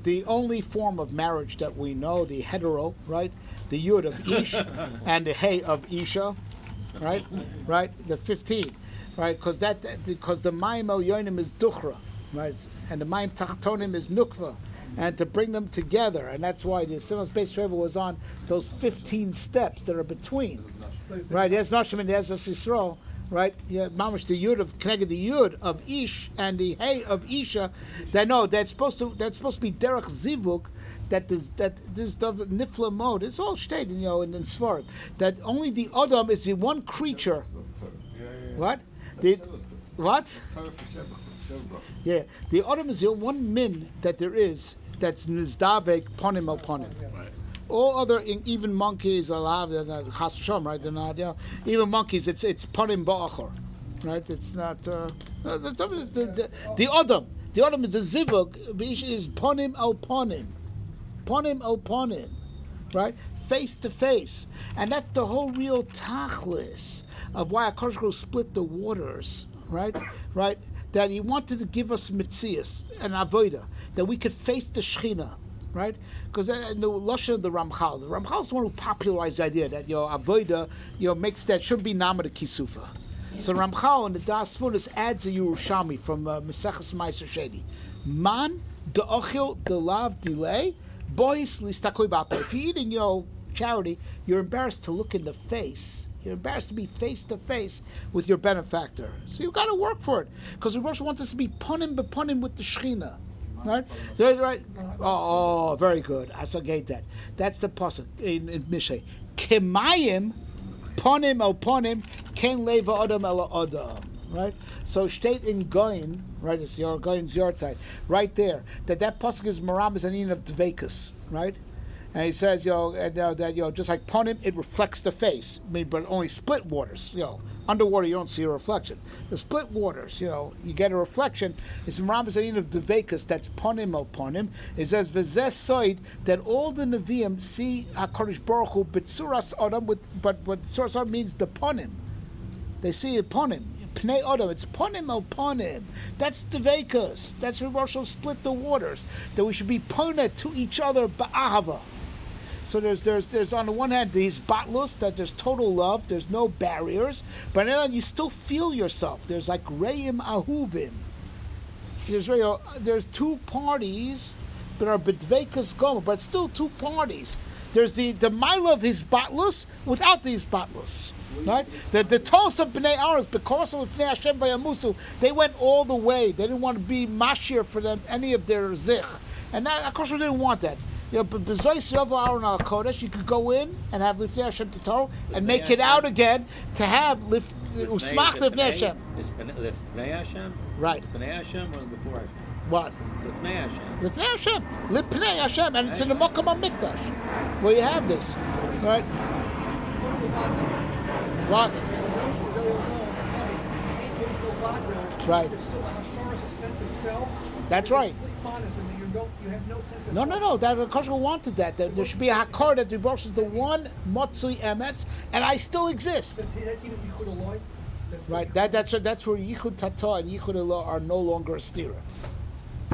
the only form of marriage that we know, the hetero, right? The yud of ish and the hey of isha, right? The 15. Right, because the Mayim Elyonim is Duchra, right, and the Mayim Tachtonim is Nukva, and to bring them together, and that's why the Simchas Beis Hashoeva was on those 15 steps that are between, right? There's Noshim and there's Yisrael, right? Yeah, Mamash the Yud of Kneged, the Yud of Ish and the Hey of Isha. That's supposed to be Derech Zivuk. That this nifla mode, it's all stated, in Svarim, that only the Adam is the one creature. What? What? Yeah, the Adam is the one min that there is that's nizdavek ponim al ponim. Right. All other, even monkeys, right? They're not. Even monkeys, it's ponim ba'achor, right? It's not. The Adam is the zivug. Is ponim al ponim, right? Face to face, and that's the whole real tachlis of why HaKadosh Baruch Hu split the waters, right? That he wanted to give us mitzias and avoda, that we could face the Shechina, right? Because the lashon of the Ramchal is the one who popularized the idea that avoda, makes that should be nama de kisufa. So Ramchal in the Das Funis adds a Yerushalmi from Maseches Ma'aser Sheni, man de'ochil delav delay boys listakoi bape. If you're eating, charity, you're embarrassed to look in the face. You're embarrassed to be face to face with your benefactor. So you've got to work for it, because we also want us to be punim with the Shechina, right? So, right? Oh, very good. I get that. That's the pasuk in Mishlei. Kemayim ponim el ponim ken leva adam el adam. Right. So state in Goyin, right? It's your Goyin's yard side, right there. That pasuk is Maram is an in of Dvekus, right? And he says, that just like ponim, it reflects the face. But only split waters. Underwater you don't see a reflection. The split waters, you get a reflection. It's Maram is an in of Dvekus. That's ponim el ponim. It says v'zeh soid that all the Nevi'im see HaKadosh Baruch Hu b'tzuras adam but tzuras adam means the ponim. They see it ponim. Pnei Odom, it's ponim el ponim. That's the vekas. That's where Rosh split the waters. That we should be ponet to each other ba'ahava. So there's on the one hand these batlus, that there's total love, there's no barriers, but on the other hand you still feel yourself. There's like reim ahuvim. There's two parties that are bedvekas gomer, but still two parties. There's the mile of his batlus without these batlus. Right? The Tos of Bnei Aros, because of Lifnei Hashem Vayamusu, they went all the way. They didn't want to be mashir for them, any of their zich. And that, of course, we didn't want that. But B'zois Yova Aaron al Kodesh, you could go in and have Lifnei Hashem Torah and make it out again to have Usmach Lifnei Hashem. Is Lifnei Hashem? Right. Lifnei Hashem or before Hashem? What? Lifnei Hashem. Lifnei Hashem. Lifnei Hashem. And it's in the Makom HaMikdash where you have this. Right? What? Right. That's right. You have no sense of. No. That Koshka wanted that. There should be a hakar that the Baruch is the one Motsui Emes, and I still exist. That's even Yichud Eloi. Right. That's where Yichud Tata and Yichud Elah are no longer a stira.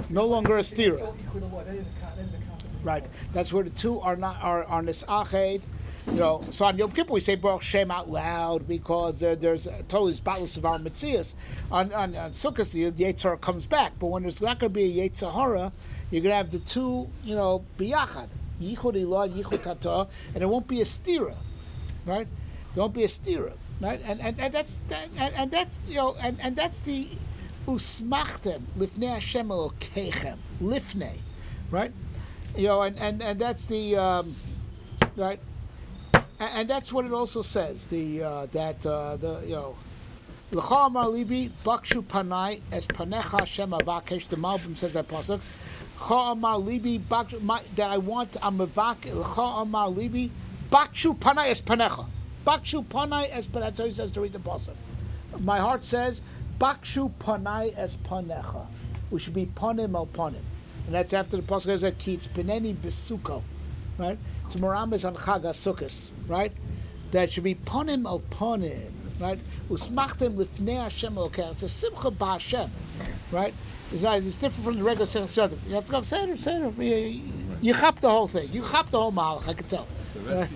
No longer a stira. Yichud Eloi. That is a concept. Right. That's where the two are not are nisached. You know, so on Yom Kippur we say Baruch Shem out loud because there's totally spotless of our Metzias. On Sukkos the Yetzirah comes back, but when there's not going to be a Yetzirah, you're going to have the two, biyachad, Yichud Elah and Yichud Tata, and it won't be a stira, right? There won't be a stira, right? And that's the usmachtem lifnei Hashem Elokechem lifnei, right? And that's the right. And that's what it also says. L'cha amar libi bakshu panai es panecha Hashem avakesh. The Malbim says that pasuk. L'cha amar libi that I want amavak. L'cha amar libi bakshu panai es panecha. Bakshu panai es panecha. That's how he says to read the pasuk. My heart says bakshu panai es panecha. We should be panim el panim, and that's after the pasuk says that keeps peneni besuko. Right? So Moram is on Chag Sukkos, right? That should be ponim al ponim, right? Usmachtem lifnei Hashem Elokechem. It's a simcha b'Hashem, right? It's different from the regular Seder. You have to go Seder. You chop the whole thing. You chop the whole malach. I can tell. Right?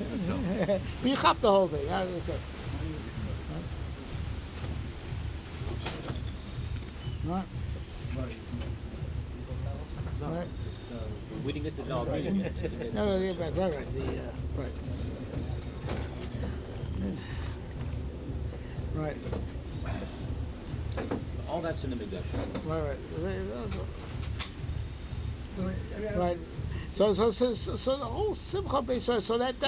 You chop the whole thing. Right? Right. We didn't get to know. Right. Right. Right. All that's in the Mikdash. Right. So the whole Simcha Beis. So that's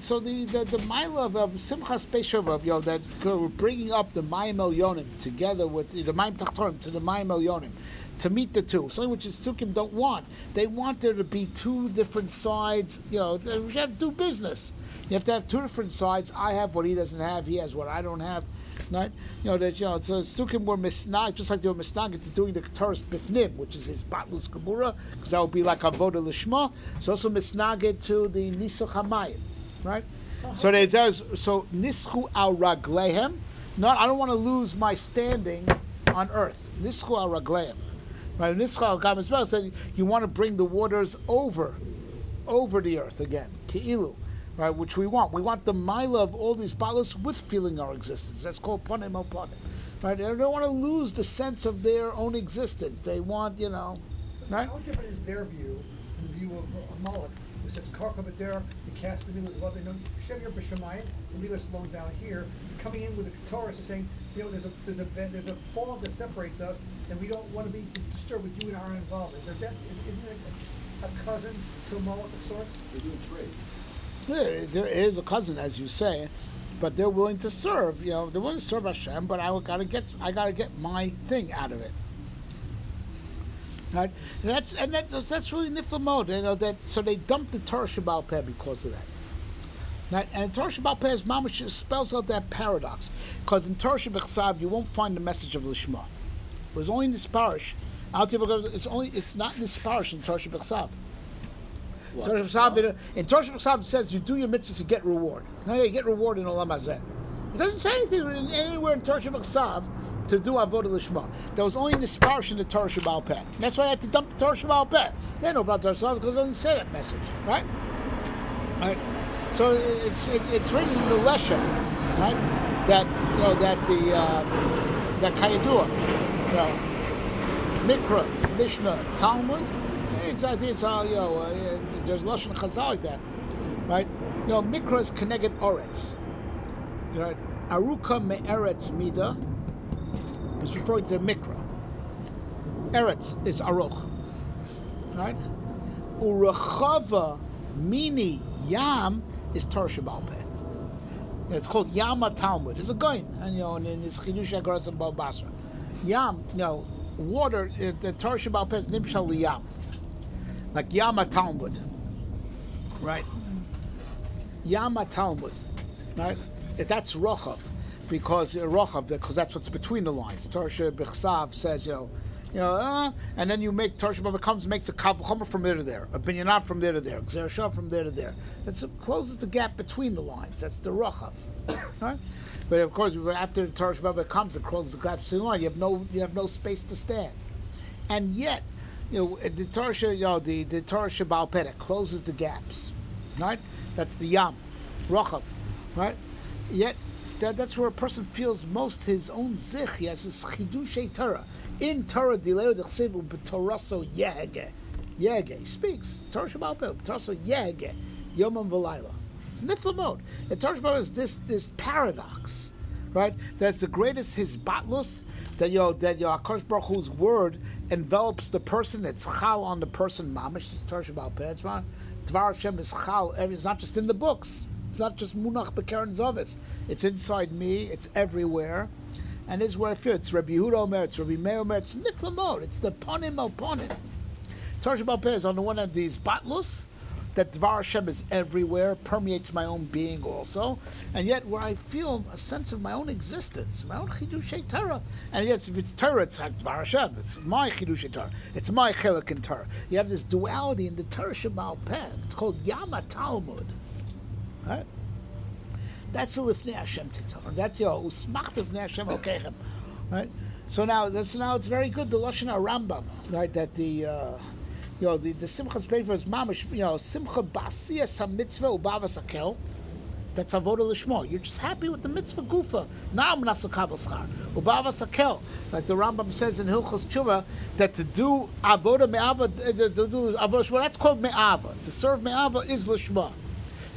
so the Maila of Simcha Beis that we're bringing up the Mayim Elyonim together with the Mayim Tachtonim to the Mayim Elyonim. To meet the two, something which the Sukkim don't want. They want there to be two different sides. We have to do business. You have to have two different sides. I have what he doesn't have. He has what I don't have. Right? So Sukkim were misnag, just like they were misnag to doing the Keteris Bifnim, which is his batlus Gemura, because that would be like avoda lishma. It's also misnag to the Nisuch Hamayim, right? So it says nischu al raglehem. Not I don't want to lose my standing on earth. Nischu al raglehem. Right, Nischal Gamizbel said you want to bring the waters over the earth again, Ki'ilu, right? Which we want. We want the mila of all these balas with feeling our existence. That's called panim al panim, right? They don't want to lose the sense of their own existence. They want, right? How different is their view and the view of Moloch, who says Karka B'der, the cast the new is love. They know Shem Yer B'Shamayim, and leave us alone down here. Coming in with the Torah is saying, there's a fog that separates us, and we don't want to be disturbed with you and our involvement. Isn't it a cousin to Moloch of sorts? They're doing trade. Yeah, there is a cousin, as you say, but they're willing to serve. They're willing to serve Hashem, but I gotta get my thing out of it. Right, and that's really nifla mode. So they dumped the Torah Shabbal Peh because of that. Right? And Torah Shabbal Peh mamash spells out that paradox, because in Torah Shabbat you won't find the message of Lishma. It was only in this parish. It's not in this parish in Torah Shabbat. In Torah Shabbat it says you do your mitzvahs to get reward. Now you get reward in Olam Hazeh. It doesn't say anything anywhere in Torah Shabbat to do avodah lishma. That was only in this parish in the Torah Shabbal Peh. That's why I had to dump the Torah Shabbal Peh. They know about Torah Shabbal because it doesn't say that message, right? Right. So it's written in the Leshem, right? That that Kayadua, Mikra, Mishnah, Talmud. I think it's all there's Lashon Chazal like that, right? Mikra is Keneged Oretz, right? Aruka me'eretz mida is referring to Mikra. Eretz is Aruch, right? Urachava mini Yam is Torah Shabbal Peh. It's called Yama Talmud. It's a goin, and in his Chidush Agros and Bal Basra. Yam, water. The Torah Shabbal Peh is Nimshal Liyam, like Yama Talmud, right? Yama Talmud, right? That's Rochav, because that's what's between the lines. Torah B'chsav says, and then you make Torah Shabbat makes a Kav Chomer from there to there, a Binyanah from there to there, Gzer Shah from there to there. It closes the gap between the lines. That's the Rachav. Right? But of course, after the Torah Shabbat comes, it closes the gap between the lines. You have no space to stand. And yet, the Torah the Torah Shabbat Peh closes the gaps. Right? That's the Yam, Rachav. Right? Yet, that's where a person feels most his own zich. He has his chidushei Torah. In Torah dileu dechsev ub'toraso yehege. Yehege. He speaks. Torah Shabbat Peh. Toraso yehege. Yomam v'layla. It's nifla mode. The Torah Shabbat is this paradox, right? That's the greatest hisbatlus. That HaKadosh Baruch Hu's word envelops the person. It's chal on the person. Mamish. It's Torah Shabbat Peh. It's Dvar Hashem is chal. It's not just in the books. It's not just munach b'keren zavis. It's inside me. It's everywhere, and this is where I feel. It's Rabbi Yehuda Omer. It's Rabbi Meir Omer. It's nifla mode. It's the ponim al ponim. Torah Shabbat Peh is on the one hand these batlus, that Dvar Hashem is everywhere, permeates my own being also, and yet where I feel a sense of my own existence, my own chidushei Torah, and yet if it's Torah, it's like Dvar Hashem. It's my chidushei Torah. It's my chelik in Torah. You have this duality in the Torah Shabbat Peh. It's called Yama Talmud. Right? That's a lifnei Hashem titor. That's usmach lifnei Hashem okechem. Right? So now it's very good. The lashon Rambam, right? That the Simchas Beis is mamish. Simcha ba'asiyas hamitzvah ubavas hakel. That's avoda lishmo. You're just happy with the mitzvah gufa. Now mnasa kabel schar ubavas hakel. Like the Rambam says in Hilchos Tshuva, that to do avoda me'ava, to do avoda lishmo, that's called me'ava. To serve me'ava is lishmo.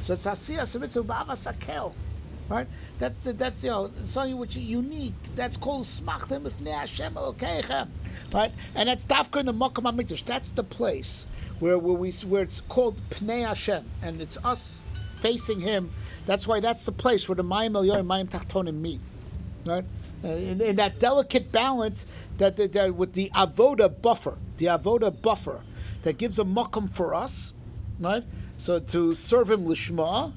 So it's asiyas mitzvah ba'avas hakel, right? That's something which is unique. That's called smachtem b'fnei Hashem Elokeichem, right? And that's dafka in the Makom HaMikdash. That's the place where it's called Pnei Hashem, and it's us facing Him. That's why that's the place where the Mayim Elyon and Mayim Tachtonim meet, right? In that delicate balance that with the avoda buffer, that gives a makom for us, right? So to serve Him lishma,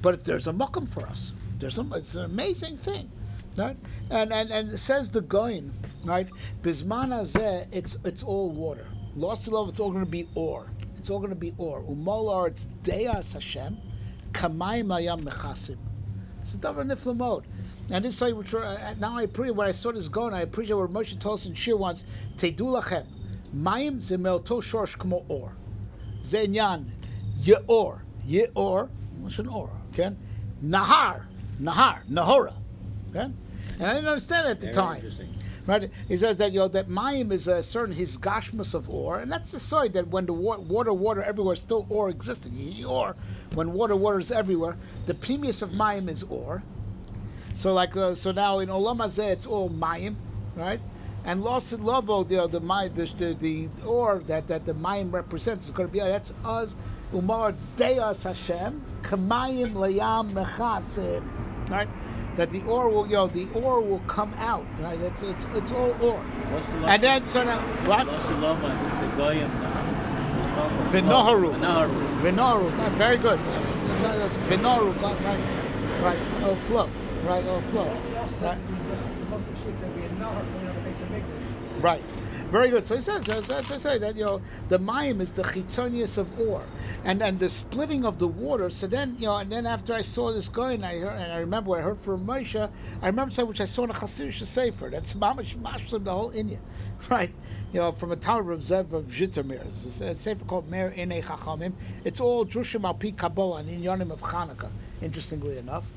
but there's a makom for us. It's an amazing thing, right? And it says the Goin, right? Bizman hazeh, it's all water. Lost love, it's all going to be or. It's all going to be or. Umolar, it's deas Hashem, kamayim layam mechasim. It's a davar nifla mode. And this is which now I appreciate when I saw this Goin. I appreciate what Moshe told us in Shir once. Teidu lachem, mayim ze me'oto shorsh kmo or. Ze inyan yeor, what's an or? Okay, Nahora. Okay? And I didn't understand it at the time. Right? He says that that Mayim is a certain his gashmus of ore, and that's the side that when the water everywhere, still ore existing. Or when water is everywhere, the premius of Mayim is ore. So now in Olam Hazeh it's all Mayim, right? And Lost Lovo, the ore that the Mayim represents is going to be that's us. Umar Deas Hashem Kamayim Layam Mechasim, right? That the ore will come out, right? It's all ore. And then so now what? The goyim V'noharu. Very good. That's v'noharu, right? Oh, flow, right? Oh, flow, right? Right. Very good. So he says, as I say, that the mayim is the chitzonius of ore, and the splitting of the water. So then and then after I saw this going, I heard, and I remember what I heard from Moshe. I remember something which I saw in a Hasidic sefer. That's mamish mashlim the whole Inyan, right? From a Talmud of Zev of Zhitomir. It's a sefer called Mer Enei Chachamim. It's all drushim al pi Kabbalah and inyanim of Chanukah. Interestingly enough.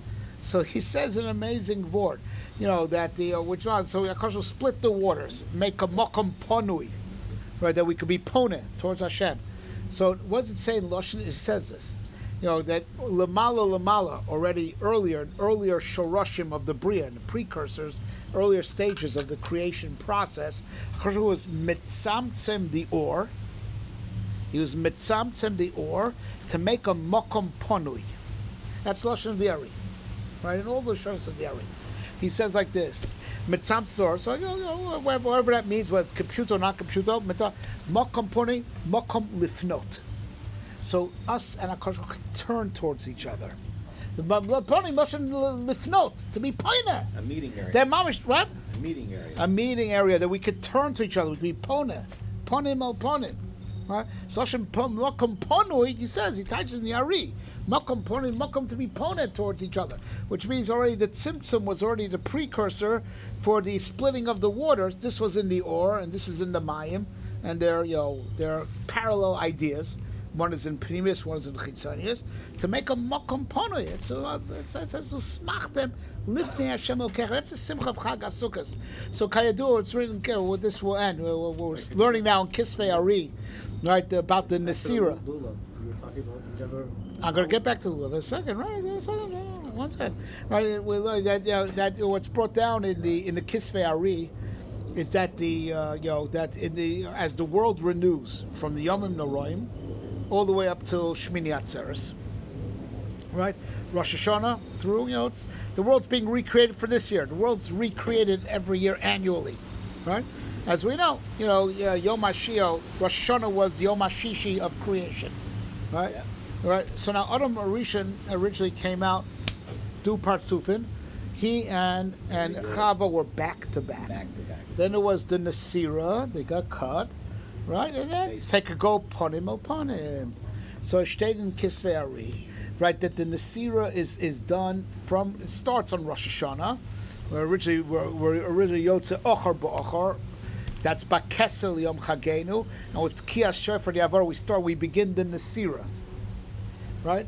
So he says an amazing word, that which one? So Akash will split the waters, make a mokum ponui, right? That we could be pone towards Hashem. So what does it say in Lashon? It says this, that lamala already earlier shoroshim of the bria, and the precursors, earlier stages of the creation process. Akash was mitzamtzem the or. He was mitzamtzem the or to make a mokum ponui. That's Lashon of the Ari. Right, in all the shows of the Ari, he says like this: Mitzamtzor. So whatever that means, whether it's computer or not computer, mokom poni, mokom lifnot. So us and Akash could turn towards each other. The Ponim Motion Lifnot, to be Poina. A meeting area. They're mamish, what? A meeting area. A meeting area that we could turn to each other, would be Pona. Ponim al Ponim. Right? So Mokum Ponui, he says, he touches in the Ari. Mokum Ponim, Mokum to be Pona towards each other. Which means already that Tzimtzum was already the precursor for the splitting of the waters. This was in the Or, and this is in the Mayim. And they're parallel ideas. One is in Pnimis, one is in Chitzonius, to make a Mokum Ponui. It's to smach them, lifting Hashem Elkecha. That's the Simcha of Chag HaSukkos. So Kayadu, it's written, this will end. We're learning now in Kisvei Ari, right, about the Nesira. You were talking about never. I'm going to get back to Lulav in a second, right? One second. Right, we learned that what's brought down in the Kisvei Ari is that as the world renews from the Yomim Noraim all the way up to Shmini Atzeres, right? Rosh Hashanah through, the world's being recreated for this year. The world's recreated every year annually, right? As we know, Yom HaShiach, Rosh Hashanah was Yom HaShishi of creation, right? Yeah. Right. So now Adam Arishan originally came out, Du Partsufin. He and Chava were back to back. Back to back. Then it was the Nesira, they got cut, right? And then take a go ponim upon him. So it stayed in Kisvei Ari, right? That the Nesira is done from, it starts on Rosh Hashanah, where originally Yotze Ochar Ba'Ochar. That's Bakesel Yom Chagenu, and with Kiyas Shofar Yavar we begin the Nesira, right?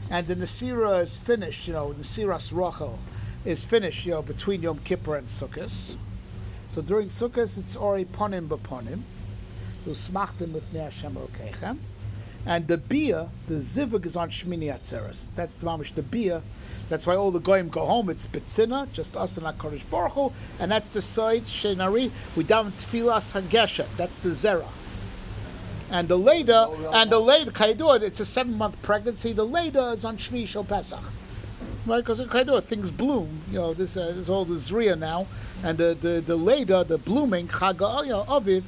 And the Nesira is finished, Nesiras Rachel is finished, between Yom Kippur and Sukkos. So during Sukkos, it's already ponim b'ponim. Usmachtem lifnei Hashem Elokeichem. And the bia, the zivug, is on Shmini Atzeres. That's the mamish, the bia. That's why all the goyim go home. It's B'tzina, just us and HaKadosh Baruch Hu. And that's the side, Sheinari. We daven Tfilas HaGeshet. That's the zera. And the Leda, Kaidua, it's a 7-month pregnancy. The Leda is on Shvi Shel Pesach. Right, because things bloom. This all the Zriya now, and the Leda, the blooming Chaga, Aviv,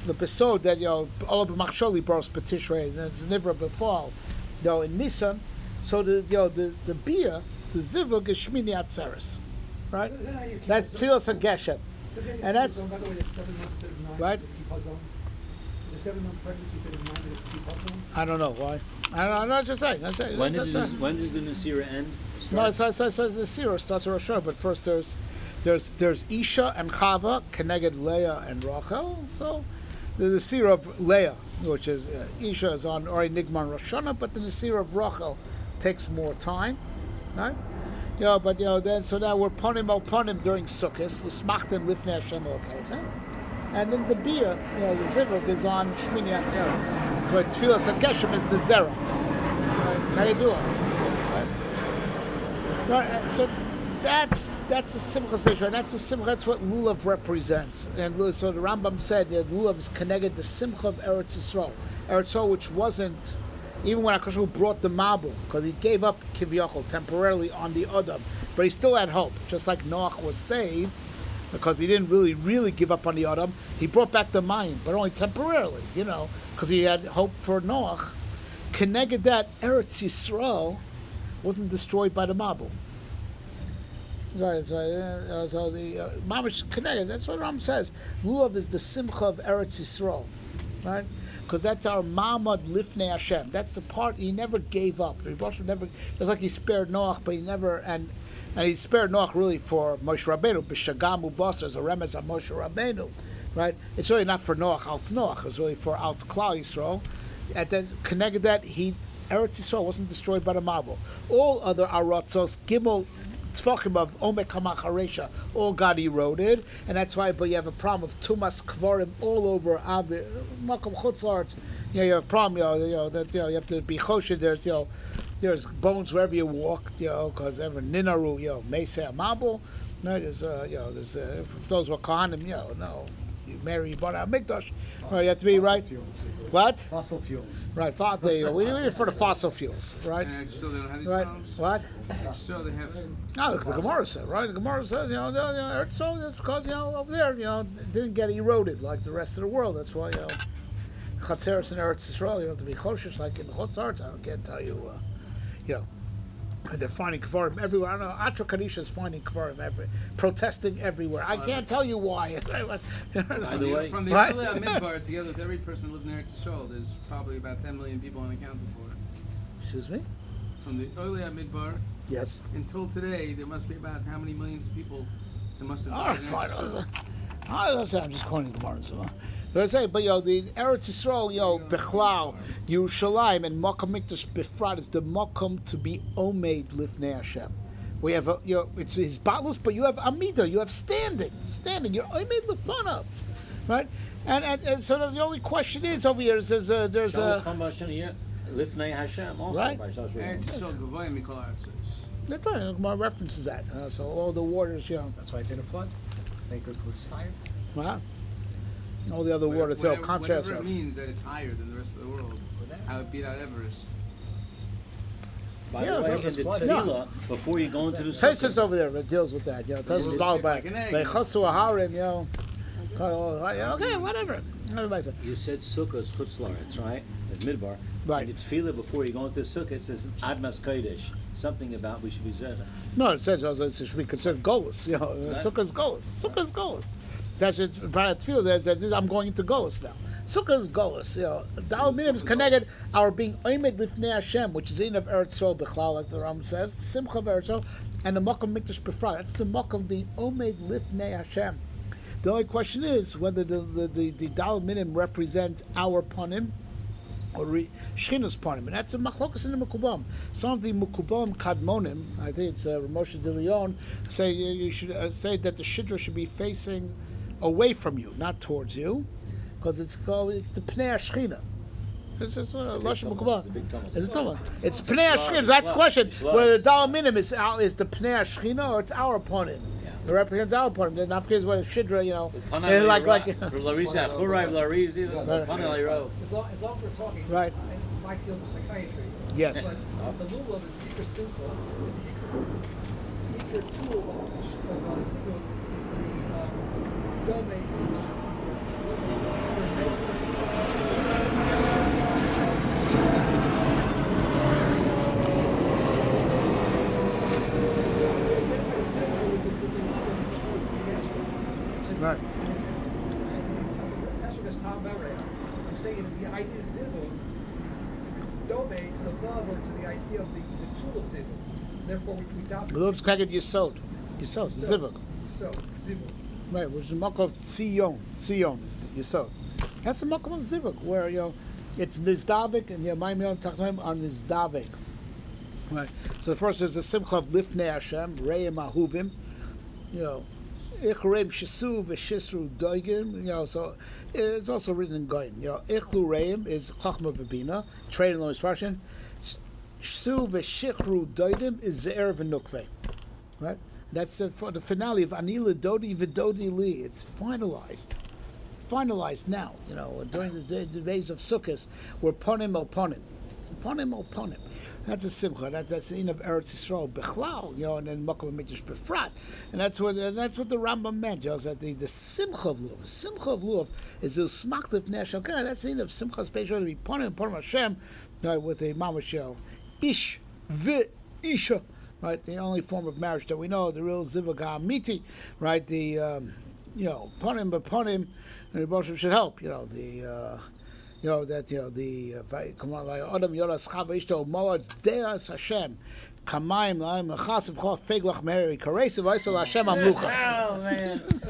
the Besod that all of Machsholi Boros Betishrei, and it's never befall, in Nisan. So the Bia, the Zivug is Shmini Atzeres, right? That's Tfilas HaGeshet, and that's right. The 7-month pregnancy to the 9 minutes keep up on? I don't know why. I'm not just saying. When does the Nesira end? No, it says the Nesira starts with Rosh Hashanah, but first there's Isha and Chava, Keneged Leah and Rachel. So the Nesira of Leah, which is Isha, is on already Nigman Rosh Hashanah, but the Nesira of Rachel takes more time, right? Then so now we're ponim al ponim during Sukkot. Usmachtem lifnei Hashem Elokeichem. And then the bia, the zivug is on Shmini Atzeres. So Tfilas HaGeshem is the zera. Right? How you doing? Right. So that's the Simcha's picture, and that's the Simcha. That's what Lulav represents. And so the Rambam said that Lulav is connected the Simcha of Eretz Yisrael. Eretz Yisrael, which wasn't even when HaKadosh Baruch Hu brought the Mabul, because he gave up Kivyachol temporarily on the Adam, but he still had hope, just like Noach was saved. Because he didn't really give up on the Adam. He brought back the Mayim, but only temporarily, because he had hope for Noach. Connected that, Eretz Yisrael wasn't destroyed by the Mabul. So the Mamish connected, that's what Ram says. Lulav is the Simcha of Eretz Yisrael, right? Because that's our Ma'amad Lifnei Hashem. That's the part he never gave up. It's like he spared Noach, but he never, and he spared Noach really for Moshe Rabbeinu. B'shagam u'basar is a remez on Moshe Rabbeinu, right? It's really not for Noach, Alts Noach. It's really for Alts Klal Yisrael. And then connected that, Eretz Yisrael wasn't destroyed by the Mabul. All other Aratzos, Gimel, Tzvachim of Omek HaMacharesha, all got eroded, and that's why. But you have a problem of Tumas Kvarim all over Makom Chutzlarts. You have a problem. That you have to be choshed. There's bones wherever you walk. Because ever Ninaru, Meisei Mabul. No, there's those who are Kohanim. No. You marry Yibana HaMikdash. Right, you have to be right. What? Fossil fuels. Right, we need it for the fossil fuels, right? And still they don't have these Right. problems? What? So they have. No, the Gemara said, right? The Gemara says, so that's because, over there, it didn't get eroded like the rest of the world. That's why, Chatzeres and Eretz Yisrael, to be choshesh like in Chutz Arts. I can't tell you, They're finding kvarim everywhere. I don't know. Atra Kadisha is finding kvarim everywhere, protesting everywhere. I can't tell you why. By the way, From the Right? Early Midbar, together with every person who lived in Eretz Yisrael, there's probably about 10 million people unaccounted for. Excuse me? From the early Midbar Yes. until today, there must be about how many millions of people there must have All died right, in fine. Eretz Yisrael. I'm just calling the Gemara. But I say, but the Eretz Yisrael, Bechlal, Yerushalayim, and Makom Mikdash Befrat is the Makom to be Omeid Lifnei Hashem. We have it's his batlus, but you have Amida, you have standing. You're Omeid Lefanav, right? And so the only question is over here is there's a Lifnei Hashem also. Right. By Shalosh Eretz Rebbeinu. Yisrael, Gavoyim, Mikol Haaretz. that's right. Gemara references that. So all the waters, That's why it didn't flood. Snake was higher. wow. All the other waters, contrast. Whatever it means that it's higher than the rest of the world. How it beat out Everest. By Yeah, the way, so in the it's flooded. tefillah, before you go into the Tosfos sukkah, over there that deals with that. Tosfos It's about like an egg. Lechasu Aharim, okay, whatever. Everybody said. you said sukkahs chutzlaretz, right? At midbar. Right. And the tefillah before you go into the sukkah, it says admas kodesh, something about we should be zeh. No, it says also it should be considered golus. Sukkah's golus. Sukkah's golus. That's what Barat Field says that I'm going into golus now. Sukkah's golus. The Alminim is connected our being oimed lifnei Hashem, which is in of Eretz Yisrael Bechlal, like the Ram says, Simcha of Eretz Yisrael, and the Makom Mikdash Befrat. That's the Makom being oimed lifnei Hashem. The only question is whether the Dal Minim represents our panim or Shechina's panim, and that's a machlokas in the Mekubam. Some of the Mekubam Kadmonim, I think it's Ramosha de Leon, say you should say that the Shidra should be facing away from you, not towards you, because it's the Pnei Shechina. It's just Lashon Mekubam. It's a Tuma. It's Pnei Shechina. That's the question. Whether the Dal Minim is the Pnei Shechina or it's our panim. It represents our part. Then not forget what Shidra, and like Larisa, Churai, Larisa, Paneliro. As long as we're talking, Right. and it's my field of psychiatry. Yes. But the Lulav is Iker Simcha, and the Iker tool of Zivug is the domain which is a measure. Right. That's what this Tom Berry. I'm saying the idea of Zivug, the domain to the Vav or to the idea of the tool of Zivug. Therefore, we doubt. Lulav connected Yesod, Zivug. So, Zivug. Right, which is the Makom of Tzion. Tzion is Yesod. That's the Makom of Zivug, where it's Nizdavik and Maimon Tachtoim on Nizdavik. Right. So the first is the Simcha of Lifnei Hashem, Reim Ahuvim. Ichreim Shisu v'Shisru Doigim. So it's also written in Goyim. Ichlu Reim is Chachma v'Bina, trade in Lois Parshin. Shisu v'Shichru Doigim is Ze'er v'Nukve. Right. That's for the finale of Anila Dodi v'Dodi Li. It's finalized now. During the days of Sukkos, we're ponim el ponim. That's a simcha. That's the in of Eretz Yisrael Bechlal, and then Makom Mikdash Befrat, and that's what the Rambam meant. That the simcha of Luv, is the smaktiv neshel. Okay, that's the in of simcha special to be ponim Hashem, with a mamash ish v'isha, right? The only form of marriage that we know, the real zivug ha'amiti, right? The ponim b'ponim, and the Rosh should help. The come on, like Adam Yoras Chava Ishto Molad's Deas Hashem Kamaim Laim Chasav Chof Feglach Meri Karesav Isol Hashem Amlucha. Oh man.